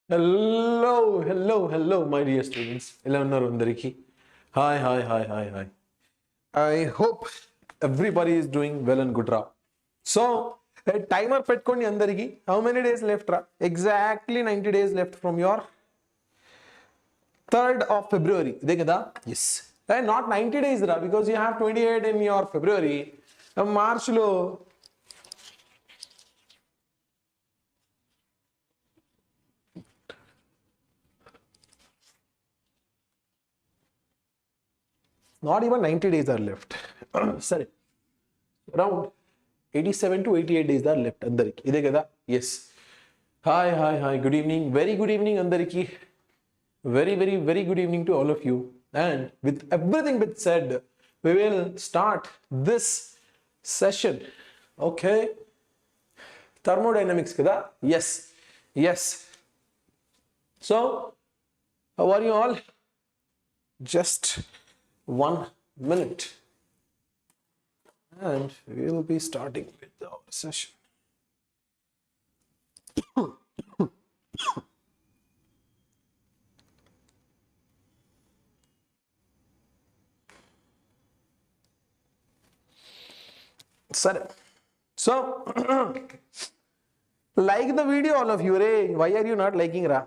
Hello, my dear students. Hi. I hope everybody is doing well and good, ra. So, a timer petkondi andariki. How many days left, ra? Exactly 90 days left from your 3rd of February. Dekada? Yes. Not 90 days, ra, because you have 28 in your February. March lo. Not even 90 days are left. Sorry. Around 87 to 88 days are left. Andariki. Ide kada? Yes. Hi. Good evening. Very good evening, Andariki. Very good evening to all of you. And with everything been said, we will start this session. Okay. Thermodynamics kada? Yes. So, how are you all? Just 1 minute. And we will be starting with our session. Sir, so like the video, all of you. Ray, why are you not liking ra?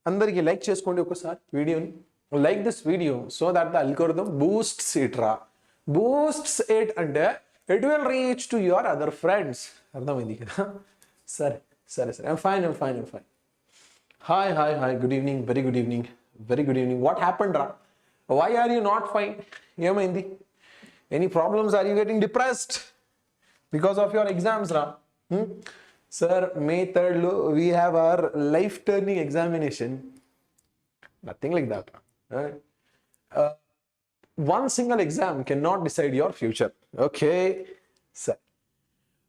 Andariki like cheskondi okasari video ni. Like this video so that the algorithm boosts it ra. Boosts it and it will reach to your other friends. Sir. I'm fine. Hi. Good evening. Very good evening. What happened, ra? Why are you not fine? Any problems? Are you getting depressed because of your exams, ra? Sir, May 3rd, we have our life-turning examination. Nothing like that. Right? One single exam cannot decide your future. Okay, sir.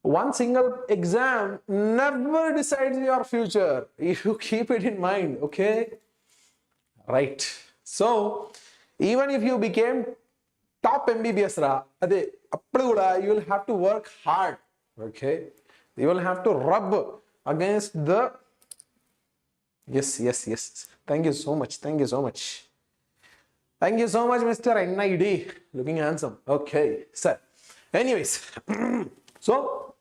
One single exam never decides your future. You keep it in mind. Okay, right. So, even if you became top MBBS, you will have to work hard. Okay, you will have to rub against the. Yes. Thank you so much, Mr. NID. Looking handsome. Okay, sir. Anyways, so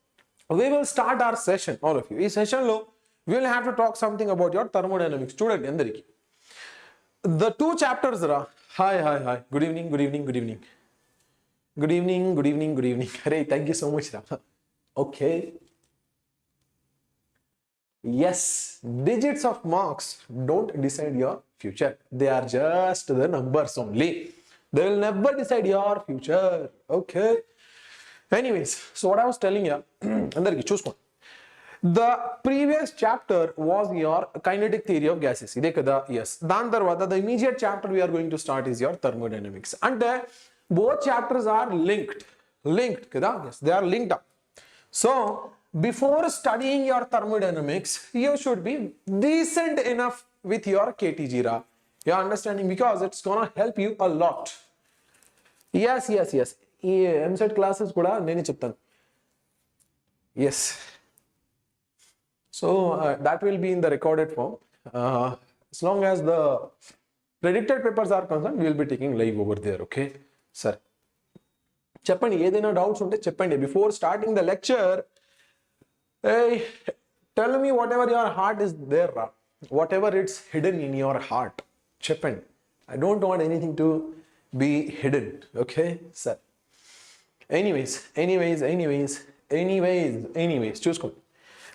we will start our session, all of you. In session low, we will have to talk something about your thermodynamics. Student, endariki. The 2 chapters, ra. Hi. Good evening. Hey, thank you so much, ra. Okay. Yes, digits of marks don't decide your future. They are just the numbers only. They will never decide your future. Okay. Anyways, so what I was telling you, choose one. The previous chapter was your kinetic theory of gases. Yes. The immediate chapter we are going to start is your thermodynamics. And both chapters are linked. Yes, they are linked up. So, before studying your thermodynamics, you should be decent enough with your KTG ra. You're understanding, because it's gonna help you a lot. Yes. MSET classes kuda nene cheptanu. Yes. So that will be in the recorded form. As long as the predicted papers are concerned, we will be taking live over there. Okay, sir. Cheppandi, edaina doubts unte cheppandi. Before starting the lecture, hey, tell me whatever your heart is there, ra. Whatever it's hidden in your heart. Cheppandi. I don't want anything to be hidden. Okay, sir. Anyways. Choose.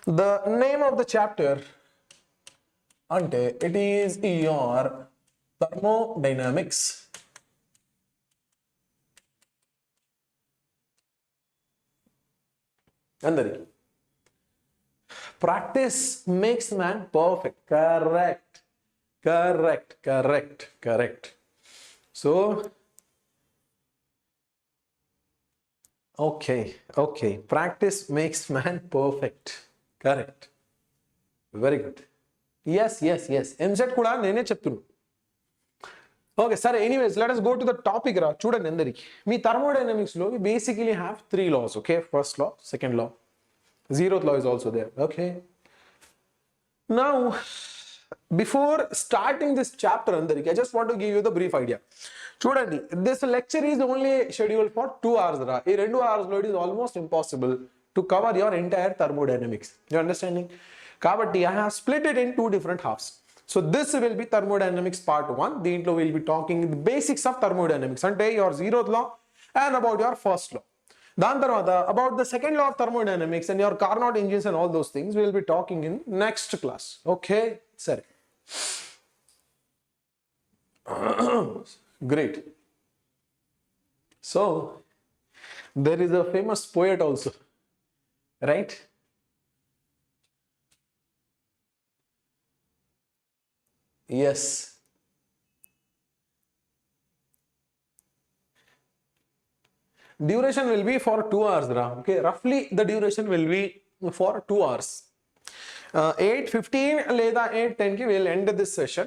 The name of the chapter, ante, it is your thermodynamics. Andari. Practice makes man perfect. Correct. So, okay. Practice makes man perfect. Correct. Very good. Yes. MSET kuda nene cheptunu. Okay, sir. Anyways, let us go to the topic. Chudandi andariki. Me thermodynamics law, we basically have 3 laws. Okay, first law, second law. Zeroth law is also there. Okay. Now, before starting this chapter andariki, I just want to give you the brief idea. Chudandi, this lecture is only scheduled for 2 hours ra. Ee 2 hours lo it is almost impossible to cover your entire thermodynamics. You understanding? Kabatti I have split it in 2 different halves. So this will be thermodynamics part 1. Deentlo we will be talking the basics of thermodynamics ante your zeroth law and about your first law. Dan tarvata about the second law of thermodynamics and your Carnot engines and all those things we will be talking in next class. Okay, sir. Great. So there is a famous poet also, right? Yes. Duration will be for 2 hours, okay? Roughly the duration will be for 2 hours. 8:15 లేదా 8:10 కి we'll end this session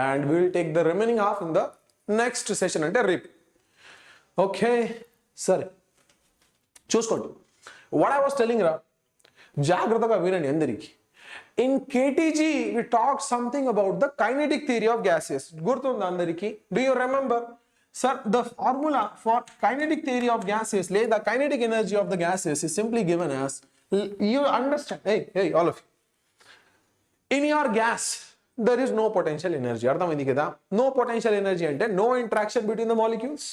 and we will take the remaining half in the next session అంటే రేపు. Okay సరే చూసుకోండి. What I was telling రా, జాగ్రత్తగా వినండి అందరికి. In KTG we talked something about the kinetic theory of gases. గుర్తుందా అందరికి? Do you remember? Sir, the formula for kinetic theory of gases లేదా kinetic energy of the gases is simply given as, you understand, hey all of you, in your gas there is no potential energy. అర్థమైంది కదా? No potential energy అంటే no interaction between the molecules.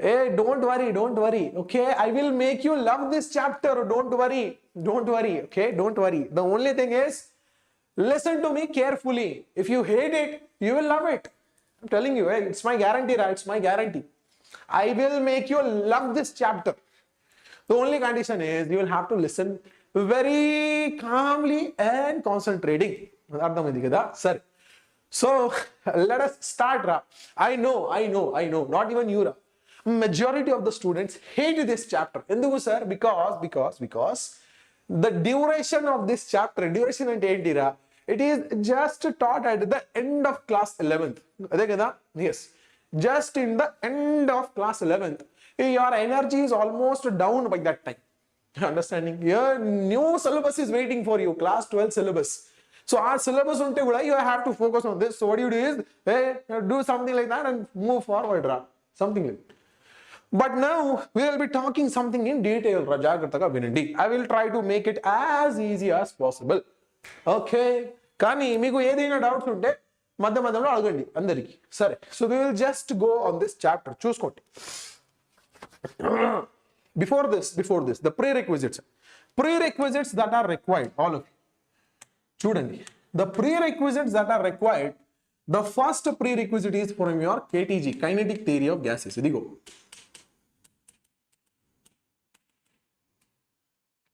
Hey, don't worry, okay? I will make you love this chapter. Don't worry, okay? Don't worry. The only thing is, listen to me carefully. If you hate it, you will love it. I'm telling you, hey, it's my guarantee, right? It's my guarantee. I will make you love this chapter. The only condition is you will have to listen very calmly and concentrating. Sir. So let us start. I know. Not even you. Majority of the students hate this chapter. Enduku sir? Because the duration of this chapter, duration ante enti ra, it is just taught at the end of class 11th. Ade kada? Yes. Just in the end of class 11th. Your energy is almost down by that time. Understanding? Your new syllabus is waiting for you, class 12 syllabus. So our syllabus unte kuda you have to focus on this. So what you do is, hey, do something like that and move forward, something like that. But now we will be talking something in detail. Jagrataga vinandi. I will try to make it as easy as possible. Okay? Kani meeku edaina doubts unte madhya madhyamlo adagandi andariki. Sare. So we will just go on this chapter. Chuskondi. Before this, the prerequisites. Prerequisites that are required, all of you. Chudandi. The prerequisites that are required, the first prerequisite is from your KTG, kinetic theory of gases. Idigo.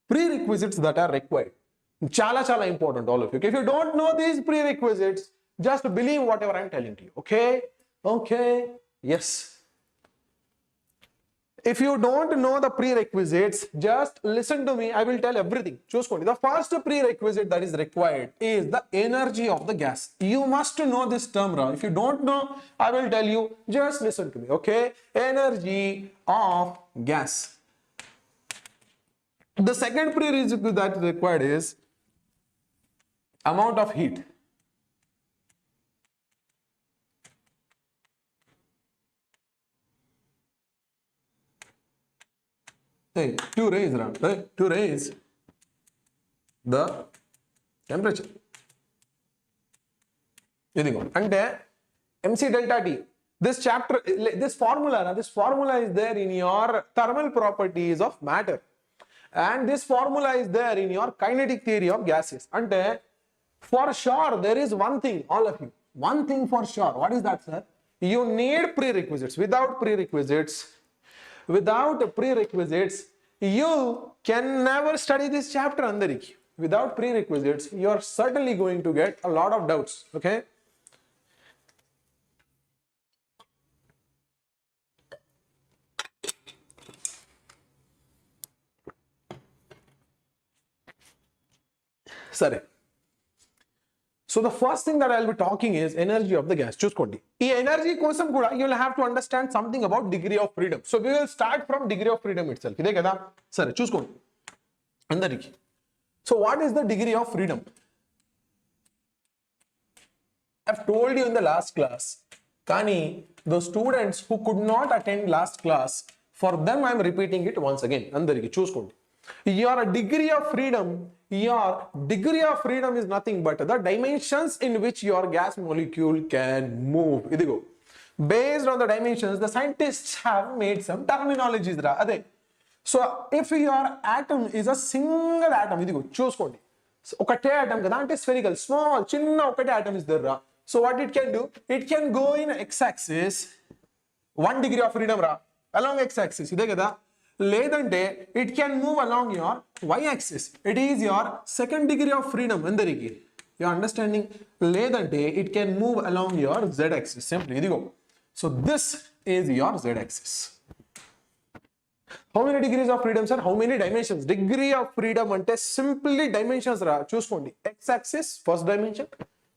Prerequisites that are required. Chala important, all of you. If you don't know these prerequisites, just believe whatever I'm telling to you. Okay? Yes. If you don't know the prerequisites, just listen to me. I will tell everything. Choose the first prerequisite that is required is the energy of the gas. You must know this term, Ra. If you don't know, I will tell you. Just listen to me. Okay? Energy of gas. The second prerequisite that is required is amount of heat. To raise the temperature. And MC delta T. This chapter, this formula is there in your thermal properties of matter. And this formula is there in your kinetic theory of gases. And for sure, there is one thing, all of you. One thing for sure. What is that, sir? You need prerequisites. Without prerequisites, you can never study this chapter, Andariki. Without prerequisites, you are certainly going to get a lot of doubts. Okay? Sorry. So the first thing that I will be talking is energy of the gas. Chuskondi. This energy kosam kuda you will have to understand something about degree of freedom. So we will start from degree of freedom itself. Ide kada? Sir, chuskondi. Andariki. So what is the degree of freedom? I've told you in the last class. Kani, those students who could not attend last class, for them I am repeating it once again. Andariki chuskondi. Your degree of freedom is nothing but the dimensions in which your gas molecule can move. Idigo. Based on the dimensions, the scientists have made some terminologies. So if your atom is a single atom, idigo chuskondi. Okate atom kada ante spherical, small, chinna okate atom is there. So what it can do? It can go in x-axis, 1 degree of freedom along x-axis. Ide kada. Ledante it can move along your y-axis. It is your second degree of freedom. Andariki. You are understanding? Ledante it can move along your z-axis. Simply. Idigo. So this is your z-axis. How many degrees of freedom, sir? How many dimensions? Degree of freedom ante simply dimensions chuskondi. X-axis, first dimension,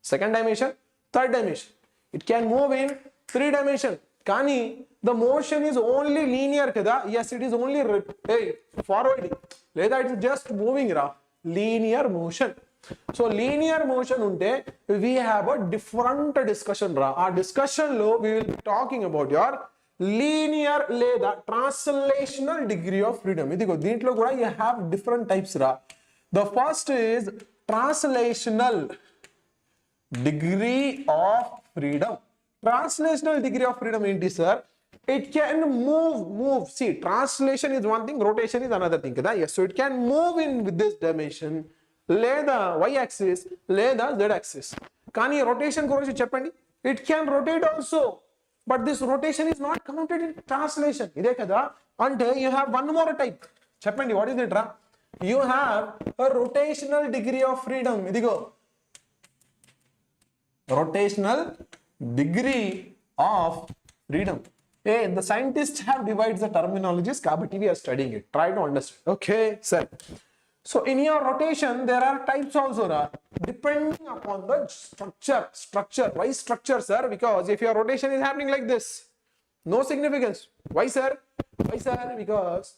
second dimension, third dimension. It can move in 3 dimensions. Kani, the motion is only linear kada? Yes, it is only forwarding. Leda it is just moving linear motion. So linear motion unte we have a different discussion Our discussion lo we will be talking about your linear leda translational degree of freedom. Idigo deentlo kuda you have different types The first is translational degree of freedom. Translational degree of freedom enti sir? It can move. See, translation is one thing, rotation is another thing. Yes, so it can move in with this dimension, leda y-axis, leda z-axis. Kani rotation gurinchi cheppandi. It can rotate also, but this rotation is not counted in translation. Ide kada. And you have one more type. Cheppandi, what is it You have a rotational degree of freedom. Idigo. Rotational degree of freedom. Hey, the scientists have divided the terminologies, kabatti we are studying it. Try to understand. Okay, sir. So in your rotation, there are types also, depending upon the structure. Why structure, sir? Because if your rotation is happening like this, no significance. Why, sir? Because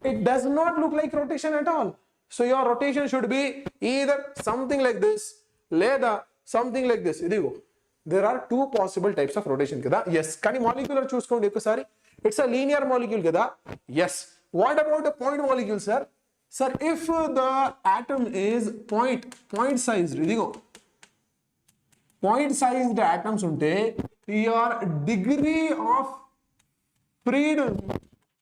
it does not look like rotation at all. So your rotation should be either something like this, leda something like this. Idigo. There are 2 possible types of rotation kada. Yes, kani molecular chuskondi ekkosari. It's a linear molecule kada. Yes. What about a point molecule, sir? Sir, if the atom is point sized, idigo. Point sized atoms unte your degree of freedom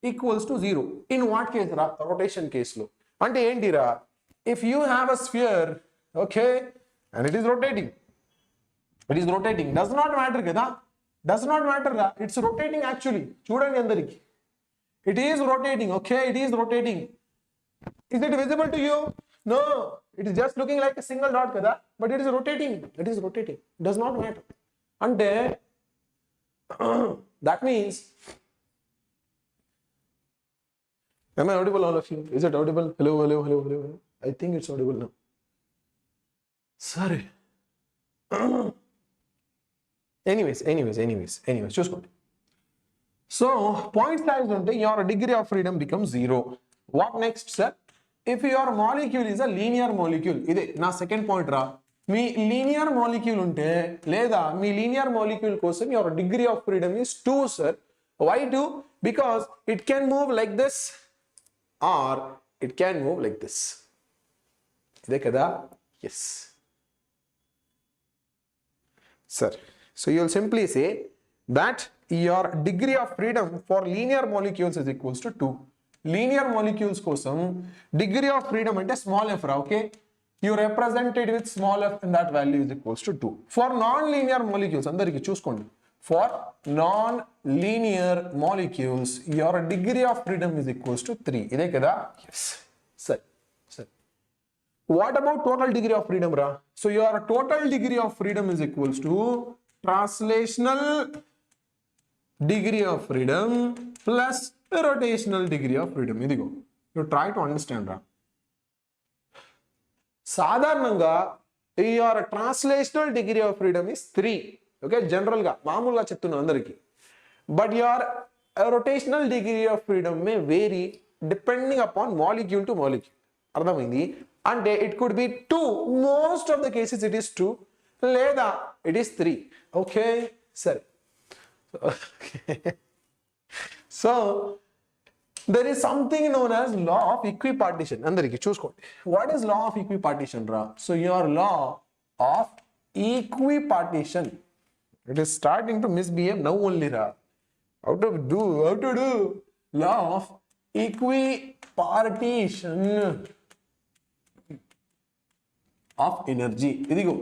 equals to 0. In what case rotation case lo. Ante enti if you have a sphere, okay, and it is rotating. Does not matter kada. Does not matter it's rotating actually. Chudandi andariki. It is rotating, okay, it is rotating. Is it visible to you? No, it is just looking like a single dot kada, but it is rotating. Does not matter. Ante that means, am I audible, all of you? Is it audible? Hello. I think it's audible now. Sorry. Anyways, చూసుకోండి. So point size unte your degree of freedom becomes 0. What next, sir? If your molecule is a linear molecule, ide na second point me linear molecule unte leda me linear molecule kosam your degree of freedom is 2, sir. Why 2? Because it can move like this or it can move like this. Ide kada? Yes, sir. So you will simply say that your degree of freedom for linear molecules is equals to 2. Linear molecules kosam degree of freedom ante small f okay? You represent it with small f and that value is equals to 2. For non-linear molecules, andariki chuskondi. For non-linear molecules, your degree of freedom is equals to 3. Ide kada? Yes, sir. What about total degree of freedom, So your total degree of freedom is equals to translational degree of freedom plus rotational degree of freedom. Idigo. You try to understand, Sadharananga, your translational degree of freedom is 3. Okay, general ga, maamulga cheptunna andariki. But your rotational degree of freedom may vary depending upon molecule to molecule. Ardhamaindi? And it could be 2. Most of the cases it is 2. లేదా it is 3. Okay, సరే. So there is something known as law of equipartition. అందరికి చూసుకోండి. What is law of equipartition రా? So your law of equipartition, it is starting to misbehave now only రా. How to do law of equipartition of energy. ఇదిగో,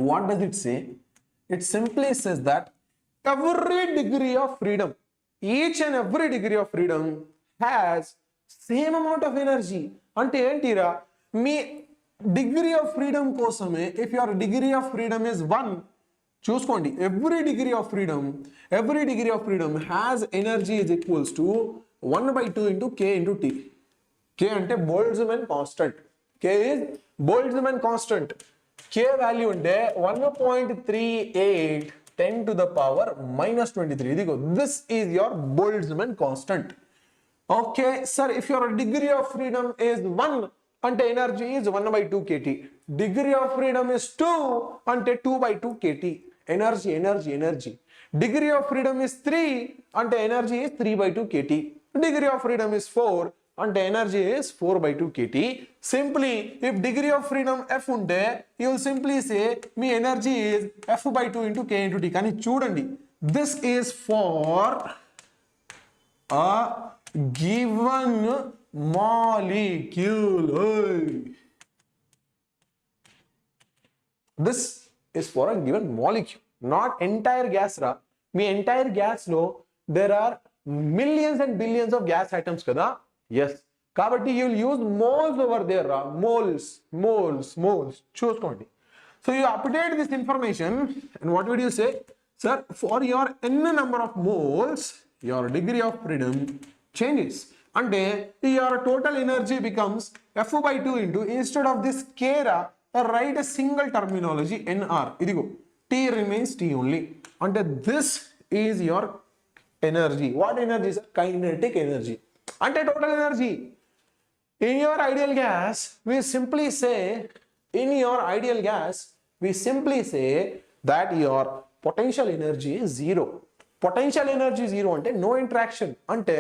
what does it say? It simply says that every degree of freedom, each and every degree of freedom has same amount of energy. అంటే ఏంటిరా, మీ degree of freedom కోసమే, if your degree of freedom is 1, చూసుకోండి, every degree of freedom has energy is equals to 1/2 into k into t. K అంటే Boltzmann constant. K is Boltzmann constant. K value అంటే 1.38 10 to the power minus 23. ఇదిగో, this is your Boltzmann constant. Okay, sir, if your degree of freedom is 1, అంటే energy is 1/2 kT. Degree of freedom is 2, అంటే 2/2 kT. Energy. Degree of freedom is 3, అంటే energy is 3/2 kT. Degree of freedom is 4, అంటే energy is 4/2 kT. Simply, if degree of freedom F ఉంటే, you will simply say me energy is F/2 into K into T. కానీ చూడండి, this is for a given molecule. This is for a given molecule, not entire gas ra. Me entire gas లో there are millions and billions of gas atoms కదా. Yes, కాబట్టి you will use moles over there ra. moles చూసుకోండి. So you update this information and what would you say? Sir, for your n number of moles, your degree of freedom changes. అంటే your total energy becomes F/2 into, instead of this k ra, write a single terminology nr. ఇదిగో, T remains T only. అంటే this is your energy. What energy is? Kinetic energy. అంటే total energy. In your ideal gas, we simply say that your potential energy is 0. Potential energy 0 అంటే no interaction. అంటే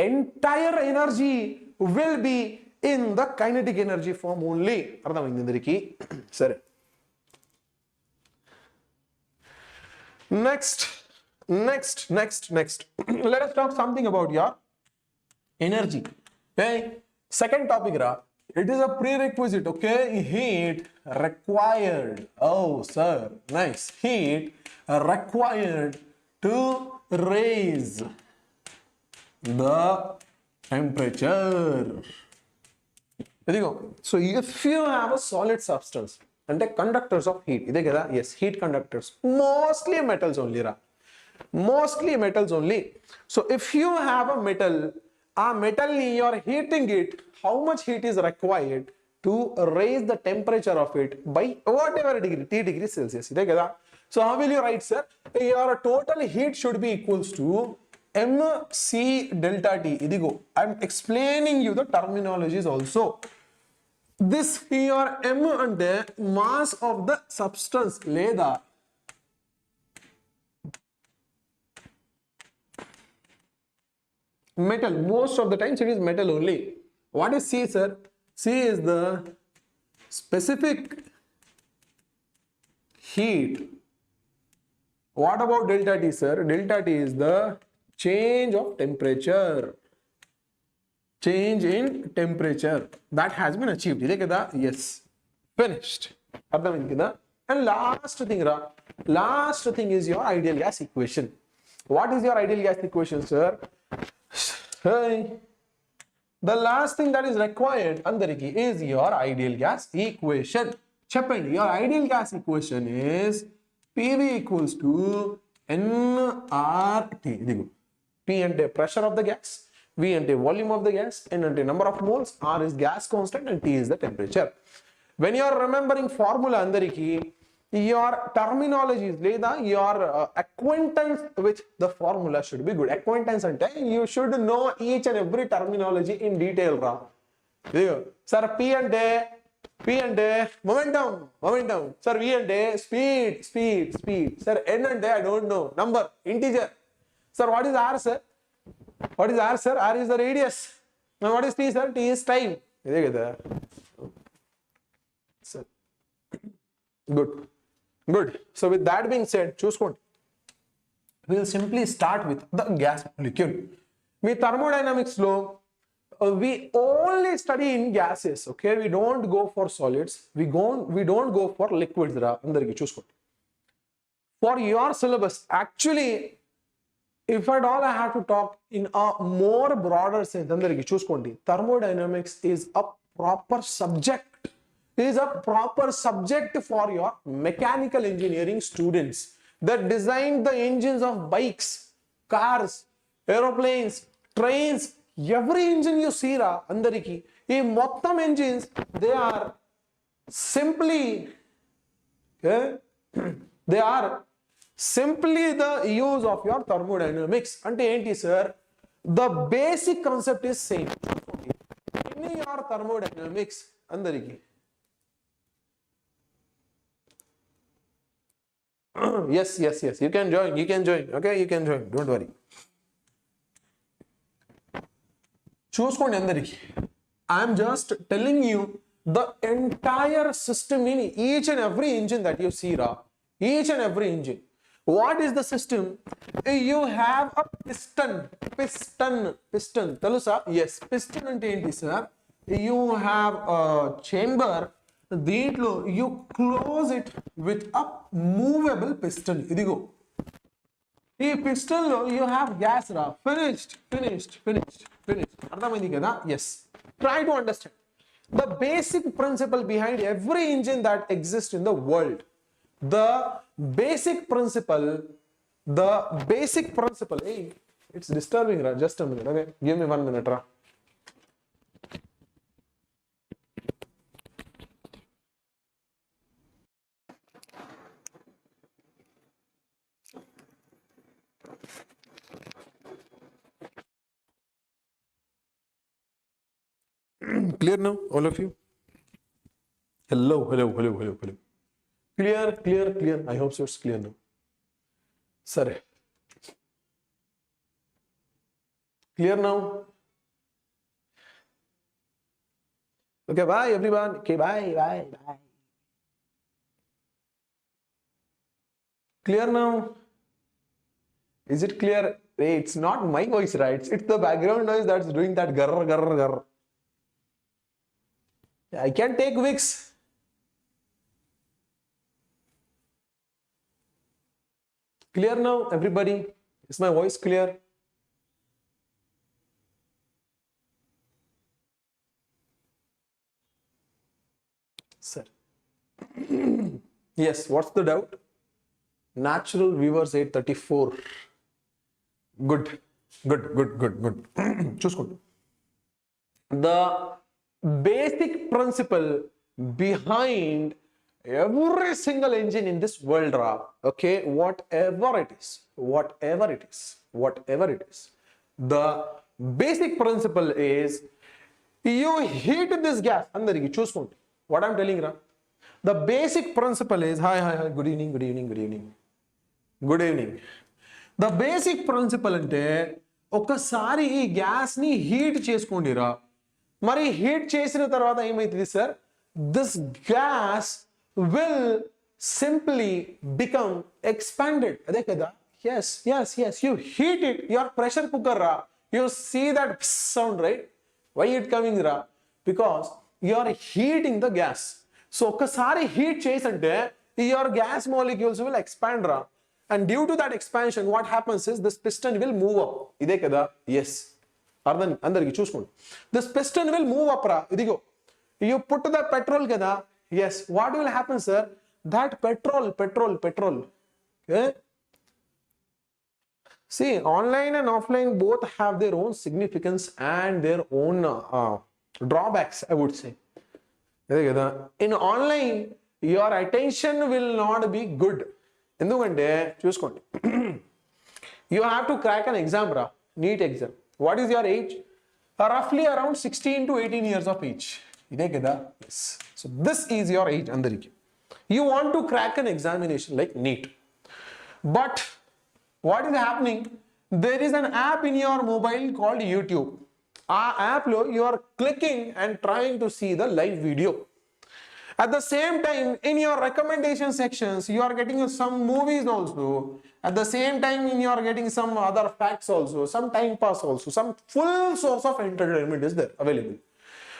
entire energy will be in the kinetic energy form only. అర్థమైంది అందరికీ? సరే, next let us talk something about your energy. Okay, second topic ra, it is a prerequisite. Okay, heat required. Oh sir, nice. Heat required to raise the temperature. ఇదిగో, so if you have a solid substance, అంటే conductors of heat, ఇదే కదా. Yes, heat conductors, mostly metals only ra. So if you have a metal, ఆ metal ని you are heating it, how much heat is required to raise the temperature of it by whatever degree, T degrees Celsius, ఇదే కదా. So how will you write, sir? Your total heat should be equals to mc delta T. ఇదిగో, I'm explaining you the terminologies also. This your m అంటే mass of the substance లేదా metal. Most of the times it is metal only. What is C, sir? C is the specific heat. What about delta T, sir? Delta T is the change of temperature. Change in temperature that has been achieved. ఇదే కదా. Yes, finished. అర్థమైంది కదా. And last thing is your ideal gas equation. What is your ideal gas equation, sir? The last thing that is required andariki is your ideal gas equation. Cheppandi, your ideal gas equation is PV equals to nRT. ఇదిగో, P అంటే pressure of the gas, V అంటే volume of the gas, N అంటే number of moles, R is gas constant and T is the temperature. When you are remembering formula andariki, your terminologies లేదా your acquaintance with the formula should be good. Acquaintance అంటే you should know each and every terminology in detail రా. Sir, P అంటే P అంటే momentum, momentum. Sir, V అంటే speed, speed, speed. Sir, N అంటే I don't know, number, integer. Sir, what is R, sir? What is R, sir? R is the radius. Now what is T, sir? T is time. ఇదే కదా. Sir. Good. Good. So with that being said, చూసుకోండి. We will simply start with the gas molecule. Me thermodynamics లో we only study in gases, okay? We don't go for solids. We don't go for liquids ra. అందరికి చూసుకోండి. For your syllabus, actually, if at all I have to talk in a more broader sense, అందరికి చూసుకోండి. Thermodynamics is a proper subject. It is a proper subject for your mechanical engineering students that design the engines of bikes, cars, aeroplanes, trains. Every engine you see ra andariki ee mottam engines, they are simply they are simply the use of your thermodynamics. Ante enti sir, the basic concept is same in your thermodynamics andariki. Yes, you can join, okay, you can join, don't worry. చూసుకోండి అందరికి. I'm just telling you the entire system in each and every engine that you see ra. Each and every engine. What is the system? You have a piston. Telusa? Yes. Piston ante enti sir? You have a chamber. దీంట్లో you close it with a movable piston. ఇదిగో ఈ piston లో you have gas రా. Finished. అర్థమైంది కదా? Yes. Try to understand the basic principle behind every engine that exists in the world. The basic principle. Hey, it's disturbing ra. Just a minute. Okay, give me 1 minute ra. Clear now, all of you? Hello. Clear. I hope so it's clear now. Sorry. Clear now? Okay, bye everyone. Okay, bye. Clear now? Is it clear? Hey, it's not my voice, right? It's the background noise that's doing that garr. I can take Vicks. Clear now, everybody? Is my voice clear? Sir. Yes, what's the doubt? Natural viewers 834. Good. చూసుకోండి. The basic principle behind every single engine in this world ra, okay, whatever it is, the basic principle is you heat this gas. Andariki చూసుకోండి what I'm telling ra. The basic principle is hi, good evening. The basic principle అంటే ఒకసారి ఈ gas ని heat చేసుకోండి రా. మరి heat చేసిన తర్వాత ఏమైతుంది sir? This gas will simply become expanded. అదే కదా? yes you heat it. your pressure cooker ra, you see that sound, right? why it coming ra? because you are heating the gas. so ఒకసారి heat చేసంటే your gas molecules will expand ra, and due to that expansion what happens is this piston will move up. ఇదే కదా? yes. అర్థం అందరికి చూసుకోండి. this piston will move up ra. ఇదిగో you put the petrol kada. yes, what will happen sir? that petrol okay? see, online and offline both have their own significance and their own drawbacks, I would say. in online your attention will not be good. ఎందుకంటే చూసుకోండి you have to crack an exam NEET exam. What is your age? Roughly around 16 to 18 years of age. Ide kada? Yes. So this is your age andariki. You want to crack an examination like NEET. But what is happening? There is an app in your mobile called YouTube. Our app lo you are clicking and trying to see the live video. At the same time, in your recommendation sections, you are getting some movies also. At the same time, you are getting some other facts also, some time pass also, some full source of entertainment is there available.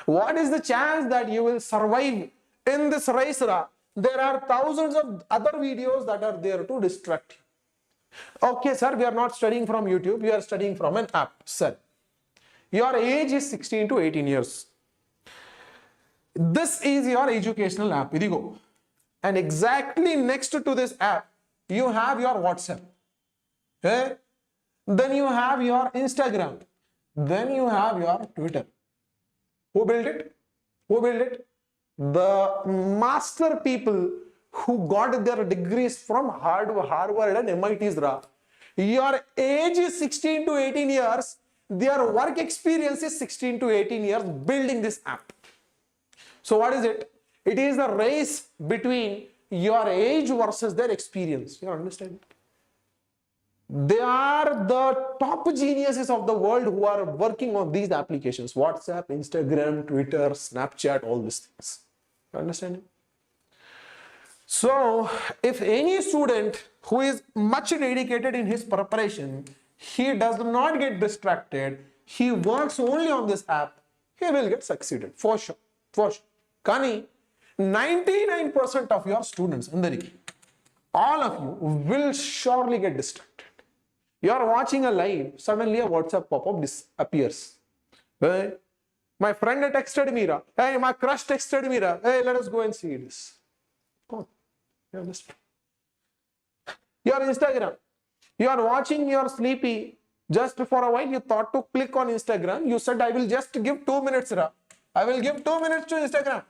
What is the chance that you will survive in this race? There are thousands of other videos that are there to distract you. Okay, sir, we are not studying from YouTube, we are studying from an app. Sir, your age is 16 to 18 years. This is your educational app. Idigo. And exactly next to this app, you have your WhatsApp. Okay? Then you have your Instagram. Then you have your Twitter. Who built it? Who built it? The master people who got their degrees from Harvard and MIT's. Your age is 16 to 18 years. Their work experience is 16 to 18 years building this app. So what is it? It is the race between your age versus their experience. You understand? They are the top geniuses of the world who are working on these applications. WhatsApp, Instagram, Twitter, Snapchat, all these things. You understand? So, if any student who is much dedicated in his preparation, he does not get distracted, he works only on this app, he will get succeeded. For sure. For sure. Kani, 99% of your students, all of you will surely get distracted. You are watching a live, suddenly a WhatsApp pop-up appears. Hey, my friend texted me, hey, my crush texted me, hey, let us go and see this. Come on. Your Instagram, you are watching, you are sleepy, just for a while you thought to click on Instagram, you said, I will just give 2 minutes, I will give 2 minutes to Instagram.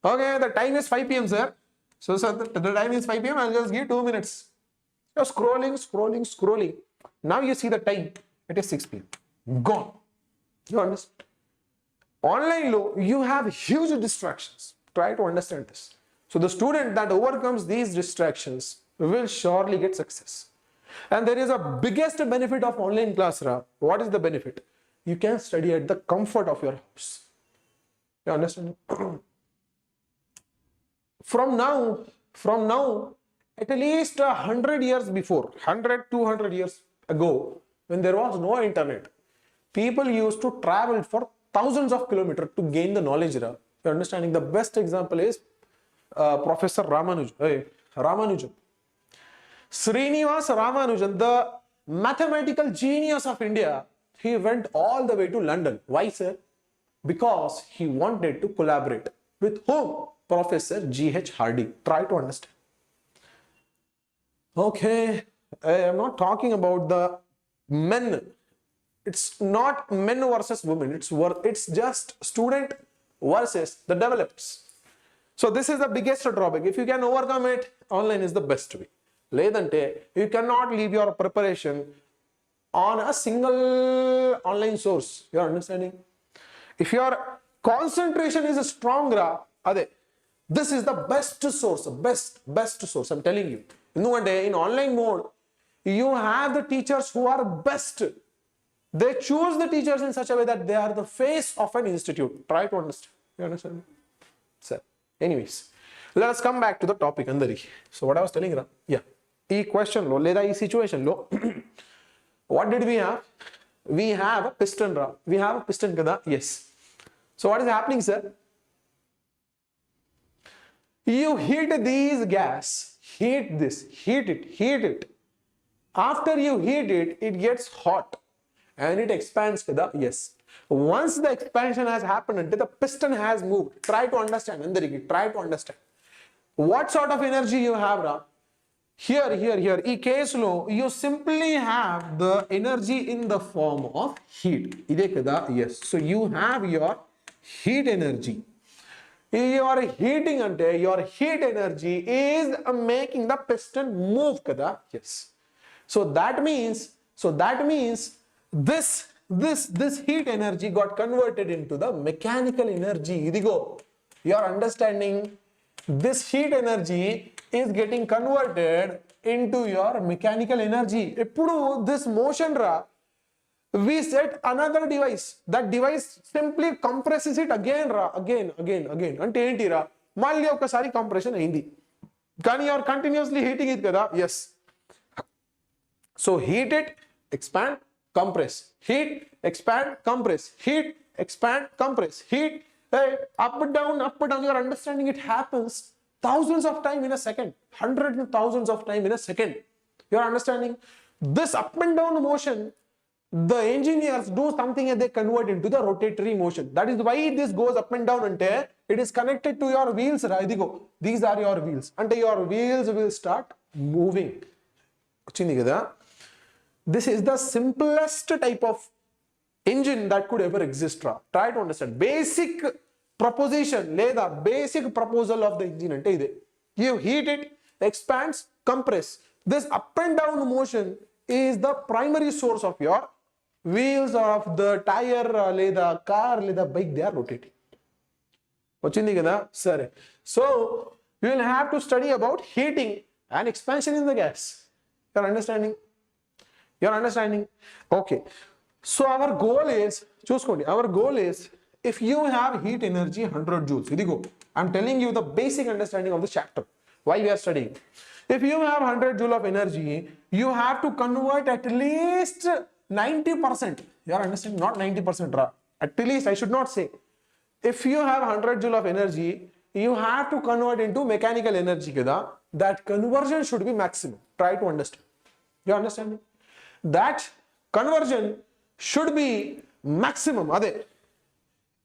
Okay, the time is 5 p.m. sir. So sir, the time is 5 p.m. I'll just give 2 minutes. You're scrolling. Now you see the time. It is 6 p.m. Gone. You understand? Online law, you have huge distractions. Try to understand this. So the student that overcomes these distractions will surely get success. And there is a biggest benefit of online class. What is the benefit? You can study at the comfort of your house. You understand? From now, at least 100 years before, 100, 200 years ago, when there was no internet, people used to travel for thousands of kilometers to gain the knowledge. You're understanding? The best example is Professor Ramanujan. Srinivas Ramanujan, the mathematical genius of India, he went all the way to London. Why, sir? Because he wanted to collaborate. With whom? Professor G.H. Hardy. Try to understand. Okay, I am not talking about the men. It's not men versus women. It's just student versus the developers. So this is the biggest drawback. If you can overcome it, online is the best way. Ledante, you cannot leave your preparation on a single online source. You are understanding? If your concentration is stronger, this is the best source, best source. I'm telling you. In online mode, you have the teachers who are best. They choose the teachers in such a way that they are the face of an institute. Try to understand. You understand? So, anyways, let us come back to the topic. So what I was telling you, yeah, this question lo, leda this situation lo, what did we have? We have a piston. We have a piston kada? Yes. So what is happening, sir? You heat these gas, heat it. After you heat it, it gets hot and it expands. Yes. Once the expansion has happened, the piston has moved. Try to understand. Try to understand. What sort of energy you have? Here. In case lo, you simply have the energy in the form of heat. Yes. So you have your heat energy. Your heating your heat energy is making the piston move. Yes. So that means this this heat energy got converted into the mechanical energy. Idigo, you are understanding? This heat energy is getting converted into your mechanical energy. Ippudu this motion ra, we set another device. That device simply compresses it again ra, again. Ante enti ra, malli okasari compression ayindi. Kani you are continuously heating it kada? Yes. So heat it, expand, compress. Heat, expand, compress. Heat, expand, compress. Heat, up and down, up and down. You are understanding it happens thousands of times in a second. Hundreds and thousands of times in a second. You are understanding? This up and down motion, the engineers do something and they convert into the rotatory motion. That is why this goes up and down. Ante it is connected to your wheels. These are your wheels. Ante your wheels will start moving. This is the simplest type of engine that could ever exist. Try to understand. Basic proposition, leda, basic proposal of the engine. Ante ide. You heat it, expands, compress. This up and down motion is the primary source of your wheels of the tire, leda car, leda bike, they are rotating. Vachindi kada? Sare. So you will have to study about heating and expansion in the gas. You are understanding? You are understanding? Okay. So our goal is, chuskondi, our goal is, if you have heat energy 100 joules, idigo, I am telling you the basic understanding of the chapter, why we are studying. If you have 100 joule of energy, you have to convert at least 90%. You are understanding? Not 90%. At least, I should not say. If you have 100 joule of energy, you have to convert into mechanical energy. That conversion should be maximum. Try to understand. You understand? That conversion should be maximum.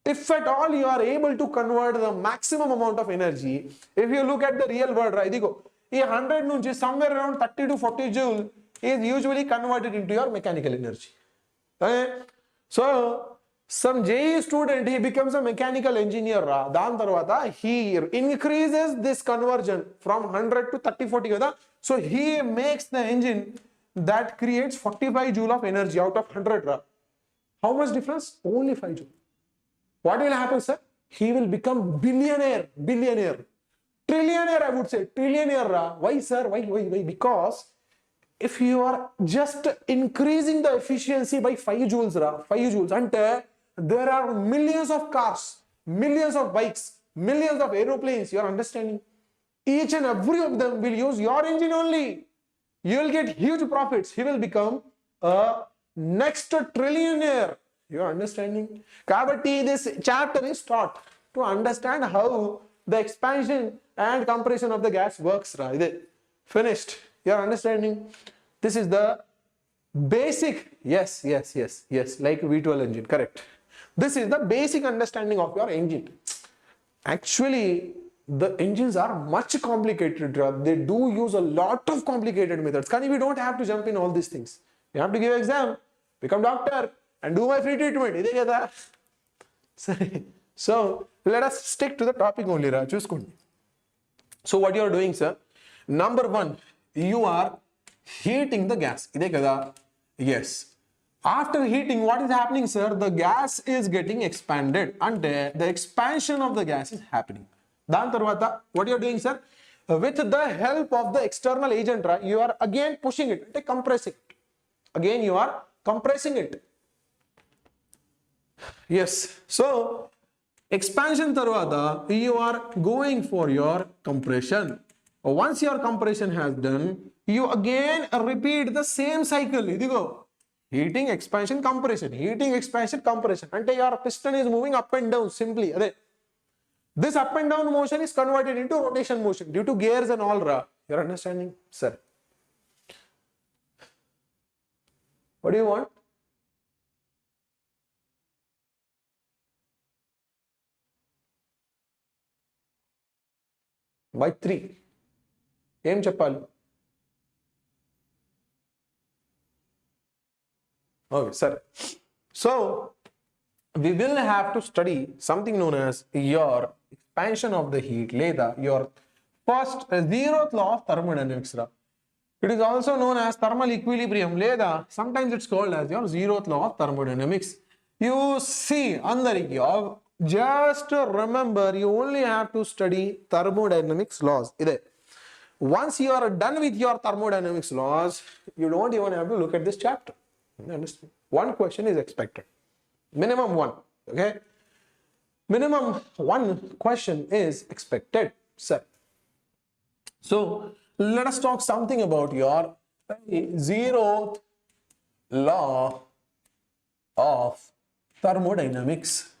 If at all you are able to convert the maximum amount of energy, if you look at the real world, right, 100 nunchi somewhere around 30 to 40 joule is usually converted into your mechanical energy. Okay? So some JEE student, he becomes a mechanical engineer. Dan tarvata he increases this conversion from 100 to 30-40. So he makes the engine that creates 45 joule of energy out of 100. How much difference? Only 5 joule. What will happen, sir? He will become billionaire. Trillionaire, I would say. Trillionaire. Why, sir? Why? Because if you are just increasing the efficiency by 5 joules, and there are millions of cars, millions of bikes, millions of aeroplanes, you are understanding? Each and every of them will use your engine only. You will get huge profits. He will become a next trillionaire. You are understanding? Kabatti, this chapter is taught to understand how the expansion and compression of the gas works. Finished. You are understanding? This is the basic. Yes. Like V12 engine. Correct. This is the basic understanding of your engine. Actually, the engines are much complicated. They do use a lot of complicated methods. We don't have to jump in all these things. You have to give exam, become doctor, and do my free treatment. So let us stick to the topic only. So what you are doing, sir? Number one, you are heating the gas. Yes. After heating, what is happening, sir? The gas is getting expanded and the expansion of the gas is happening. Dan tarvata, what you are doing, sir? With the help of the external agent, you are again pushing it, compressing it. Again, you are compressing it. Yes. So, expansion tarvata, you are going for your compression. Once your compression has done, you again repeat the same cycle. Heating, expansion, compression. Heating, expansion, compression. And your piston is moving up and down simply. This up and down motion is converted into rotation motion due to gears and all. You're understanding, sir? What do you want? By 3. Em cheppali? Okay, sir. So, we will have to study something known as your expansion of the heat, your first zeroth law of thermodynamics. It is also known as thermal equilibrium. Leda, sometimes it's called as your zeroth law of thermodynamics. You see, andariki, just remember, you only have to study thermodynamics laws. Once you are done with your thermodynamics laws, you don't even have to look at this chapter. You understand? One question is expected. Minimum one. Okay? Minimum one question is expected, sir. So, let us talk something about your zeroth law of thermodynamics.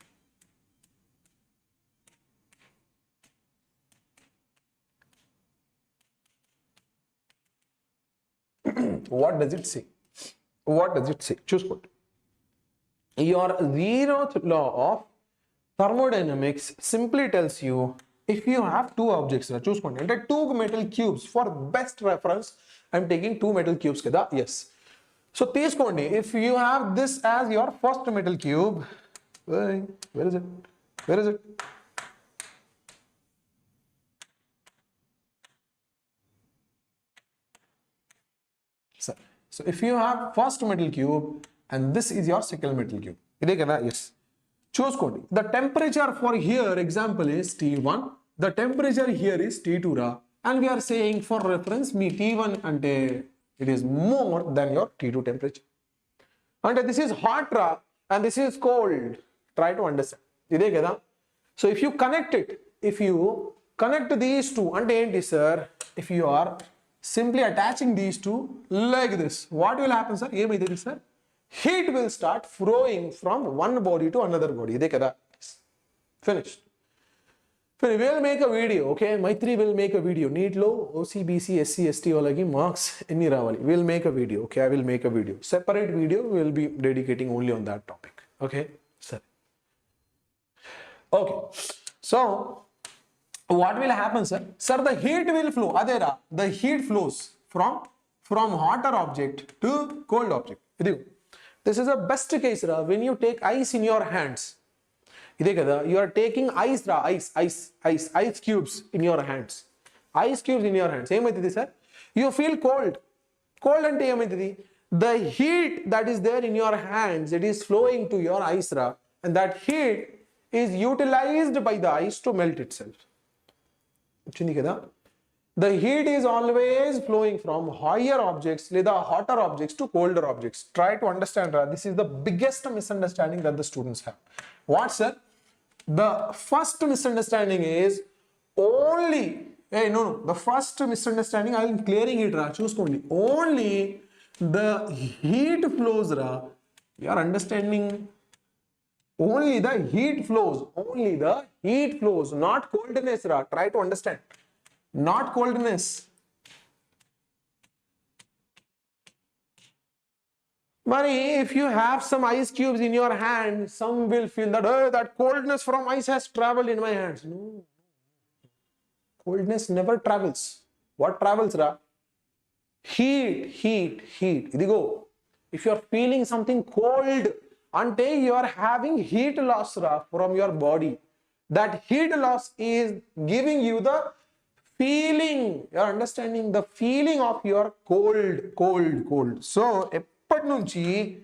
What does it say? What does it say? Choose what? Your zeroth law of thermodynamics simply tells you if you have two objects, choose one, and two metal cubes. For best reference, I'm taking two metal cubes kada. Yes. So teeskondi, if you have this as your first metal cube, where is it? Where is it? So if you have first metal cube and this is your second metal cube, yes. Choose code. The temperature for here example is T1. The temperature here is T2 ra, and we are saying for reference me T1 and it is more than your T2 temperature. And this is hot ra and this is cold. Try to understand. So if you connect it, if you connect these two, and sir, if you are simply attaching these two like this, what will happen, sir? Sir? Heat will start flowing from one body to another body. Finished. We will make a video, okay? Maitri will make a video. NEET lo, OCBC, SC, ST olagi marks inni ravali. We'll make a video, okay? I will make a video. Separate video, we will be dedicating only on that topic, okay? Sir. Okay. So, what will happen, sir? Sir, the heat will flow. Adera, the heat flows from hotter object to cold object. This is the best case when you take ice in your hands. You are taking ice cubes in your hands. Ice cubes in your hands. Sir? You feel cold. Cold and the heat that is there in your hands, it is flowing to your ice and that heat is utilized by the ice to melt itself. The heat is always flowing from higher objects, hotter objects to colder objects. Try to understand. This is the biggest misunderstanding that the students have. What, sir? The first misunderstanding is only. The first misunderstanding, I am clearing it. Choose only the heat flows. You are understanding. Only the heat flows. Only the heat flows, not coldness. Try to understand. Not coldness. But if you have some ice cubes in your hand, some will feel that, oh, that coldness from ice has traveled in my hands. No. Coldness never travels. What travels, ra? Heat. If you are feeling something cold, until you are having heat loss from your body, that heat loss is giving you the feeling, you are understanding the feeling of your cold. So, eppadi nunchi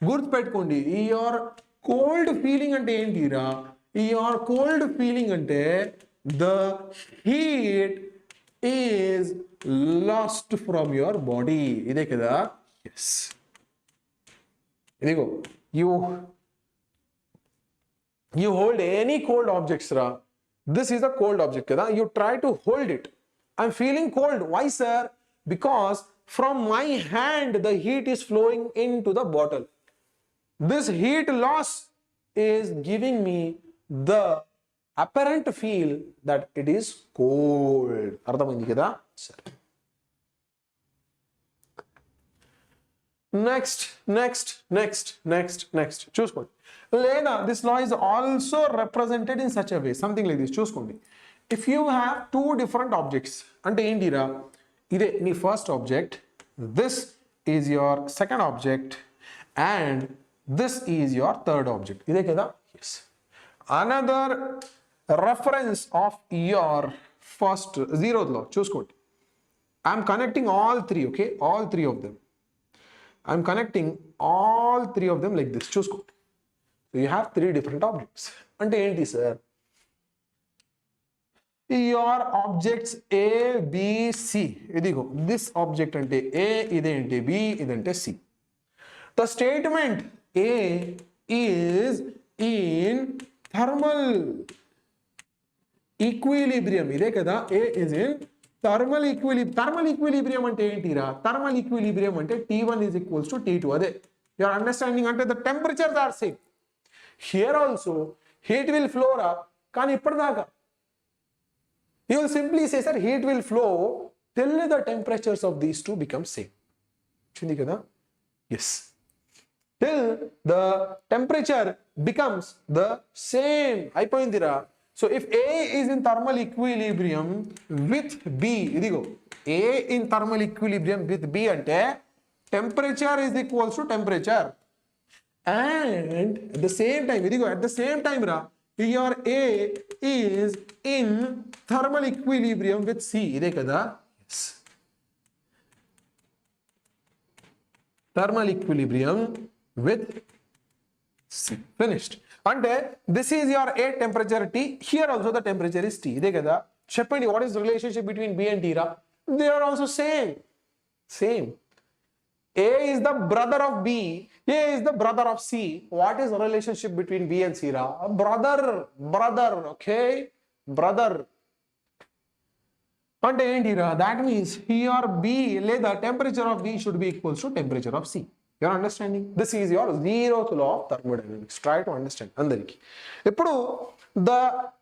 gurtupettukondi, your cold feeling ante enti ra? Your cold feeling ante the heat is lost from your body. Ide kada? Yes. Idigo. You hold any cold objects, this is a cold object, you try to hold it. I'm feeling cold. Why, sir? Because from my hand the heat is flowing into the bottle. This heat loss is giving me the apparent feel that it is cold. Ardhamaindi kada? Sir. Next. Choose one. Leda, this law is also represented in such a way. Something like this. Choose one. If you have two different objects, ante endira, ide ni first object, this is your second object, and this is your third object. Ide kada? Yes. Another reference of your first zeroth law. Choose one. I'm connecting all three, okay? All three of them. I'm connecting all three of them like this. Chusko. So you have three different objects. Ante enti sir? Your objects A, B, C. Idigo. This object ante A, idente B, idente C. The statement A is in thermal equilibrium. Ide kada A is in thermal equilibrium. Thermal equilibrium ante entira? Thermal equilibrium ante T1 is equals to T2. Ade. You are understanding ante the temperatures are same. Here also heat will flow ra. Kani ippadadaga you will simply say, sir, heat will flow till the temperatures of these two become same. Chindi kada? Yes. Till the temperature becomes the same. Aipoindira. So if A is in thermal equilibrium with B, idigo. A in thermal equilibrium with B ante temperature is equals to temperature. And at the same time, idigo, at the same time, your A is in thermal equilibrium with C. Ide kada? Yes. Thermal equilibrium with C. Finished. And this is your A temperature T. Here also the temperature is T. Ide kada? Cheppandi, what is the relationship between B and T? They are also same. Same. A is the brother of B. A is the brother of C. What is the relationship between B and C? Brother. Okay? Brother. And that means here B, the temperature of B should be equals to temperature of C. You are understanding? This is your zeroth law of thermodynamics. Try to understand. The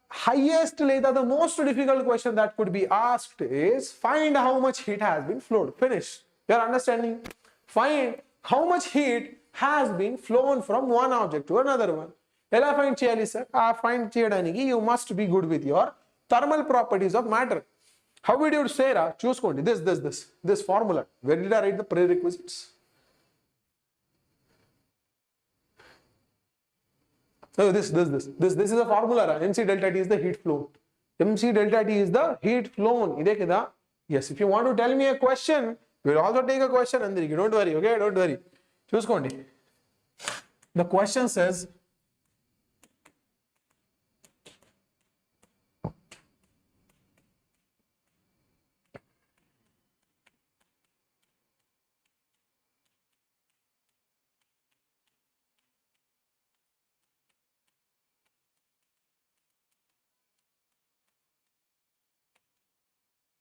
highest, the most difficult question that could be asked is find how much heat has been flowed. Finish. You are understanding? Find how much heat has been flown from one object to another one. Ela find cheyali sir? Find cheyadaniki you must be good with your thermal properties of matter. How would you say చూసుకోండి this formula. Where did I write the prerequisites? No, this is a formula. MC delta T is the heat flow. MC delta T is the heat flown. Ide kada? Yes, if you want to tell me a question, we will also take a question andariki. Don't worry, okay? Don't worry. Chuskondi. The question says,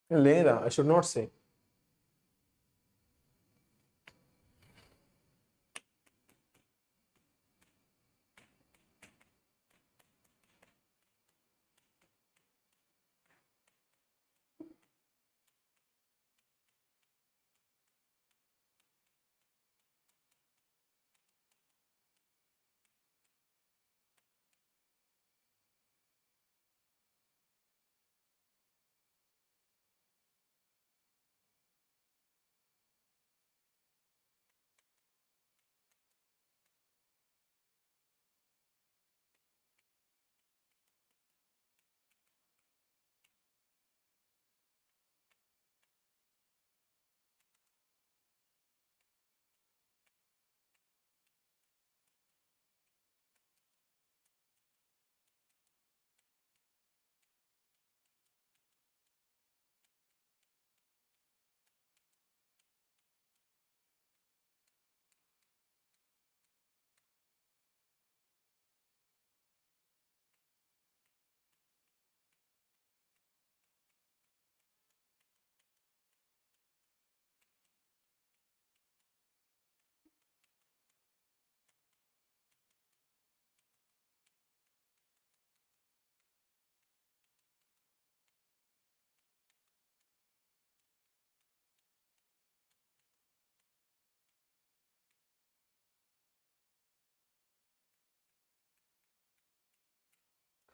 Leda, I should not say.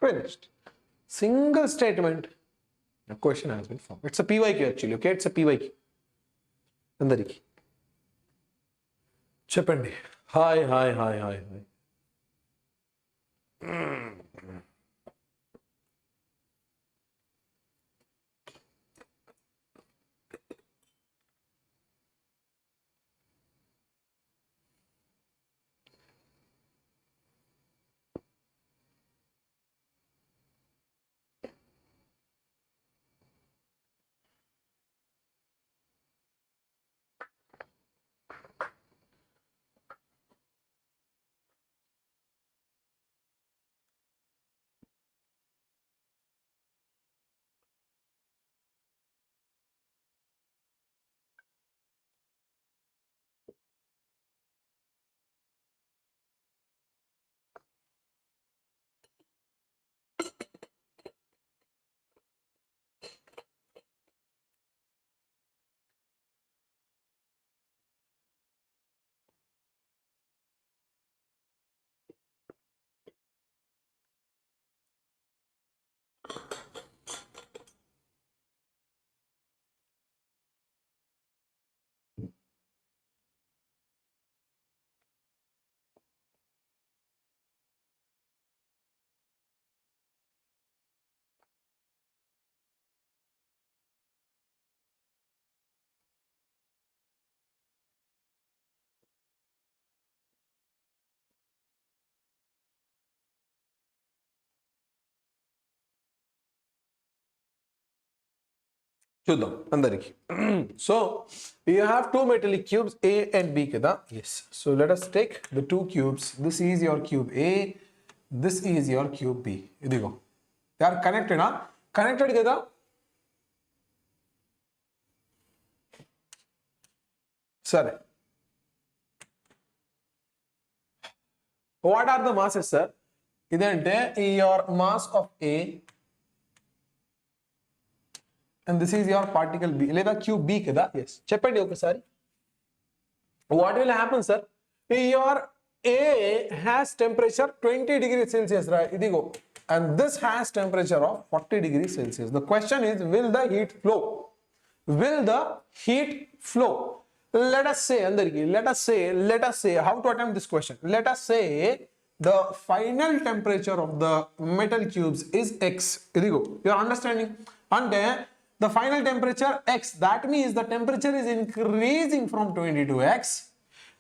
Finished. Single statement. A question has been formed. It's a PYQ actually, okay? It's a PYQ. Andariki. Cheppandi. Hi. చూద్దాం అందరికి. So you have two metallic cubes A and B కదా. Yes, so let us take the two cubes. This is your cube A, this is your cube B. ఇదిగో they are connected. Connected కదా. సరే, what are the masses sir? ఇదంటే your mass of A and this is your particle B లేదా cube B కదా. yes, చెప్పండి ఒకసారి. what will happen sir? your A has temperature 20 degrees Celsius right, ఇదిగో, and this has temperature of 40 degrees Celsius. the question is, will the heat flow? Will the heat flow? Let us say andariki, let us say how to attempt this question. Let us say the final temperature of the metal cubes is X. Idigo, you are understanding? And the final temperature X, that means the temperature is increasing from 20 to X,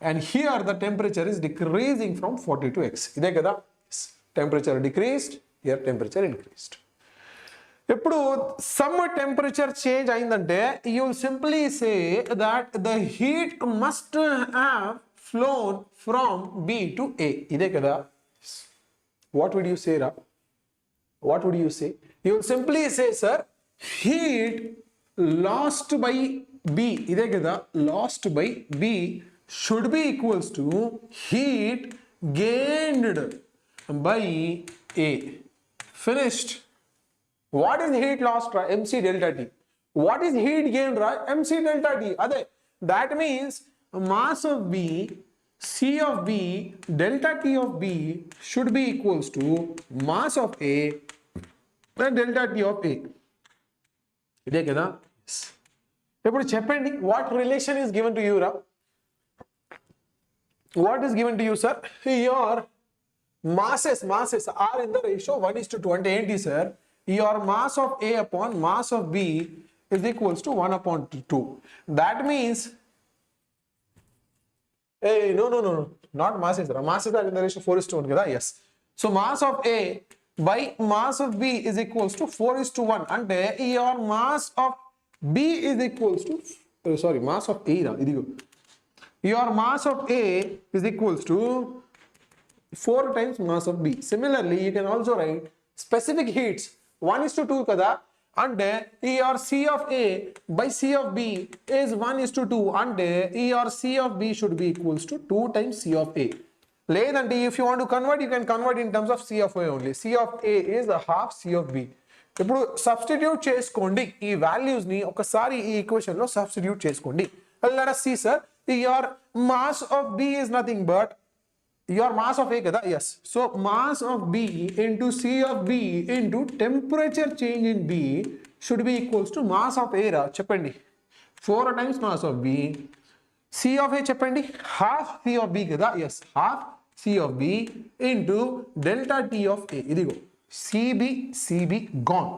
and here the temperature is decreasing from 40 to X. Ide kada? Yes. Temperature decreased, here temperature increased. ఇప్పుడు some temperature change అయిందంటే you will simply say that the heat must have flown from B to A. ఇదే కదా. what would you say ra? what would you say? you will simply say sir, heat lost by B, ఇదే కదా, lost by B should be equals to heat gained by A. finished. What is heat lost? MC delta T. What is heat gain? MC delta T. That means mass of B, C of B, delta T of B should be equals to mass of A and delta T of A. ఇదే కదా. ఇప్పుడు చెప్పండి, what relation is given to you ra? What is given to you sir? Your masses are in the ratio 1:2. అంటే ఏంటి sir? Your mass of A upon mass of B is equals to 1/2. That means, no, not masses. Masses are in the ratio 4:1 kada. Yes. So mass of A by mass of B is equals to 4:1. అంటే your mass of B is equals to, mass of A ra idigo. Your mass of A is equals to 4 times mass of B. Similarly, you can also write specific heats 1:2 kada. అంటే your C of A by C of B is 1:2. అంటే your C of B should be equals to 2 times C of A. లేదంటే if you want to convert, you can convert in terms of C of A only. C of A is a half C of B. ఇప్పుడు substitute చేసుకోండి ఈ values ని, ఒకసారి ఈ equation లో substitute చేసుకోండి. let us see sir, your mass of B is nothing but your mass of A kada. yes, so mass of B into C of B into temperature change in B should be equals to mass of A ra. చెప్పండి, 4 times mass of B. C of A చెప్పండి, half C of B kada. yes, half C of B into delta T of A. ఇదిగో CB gone,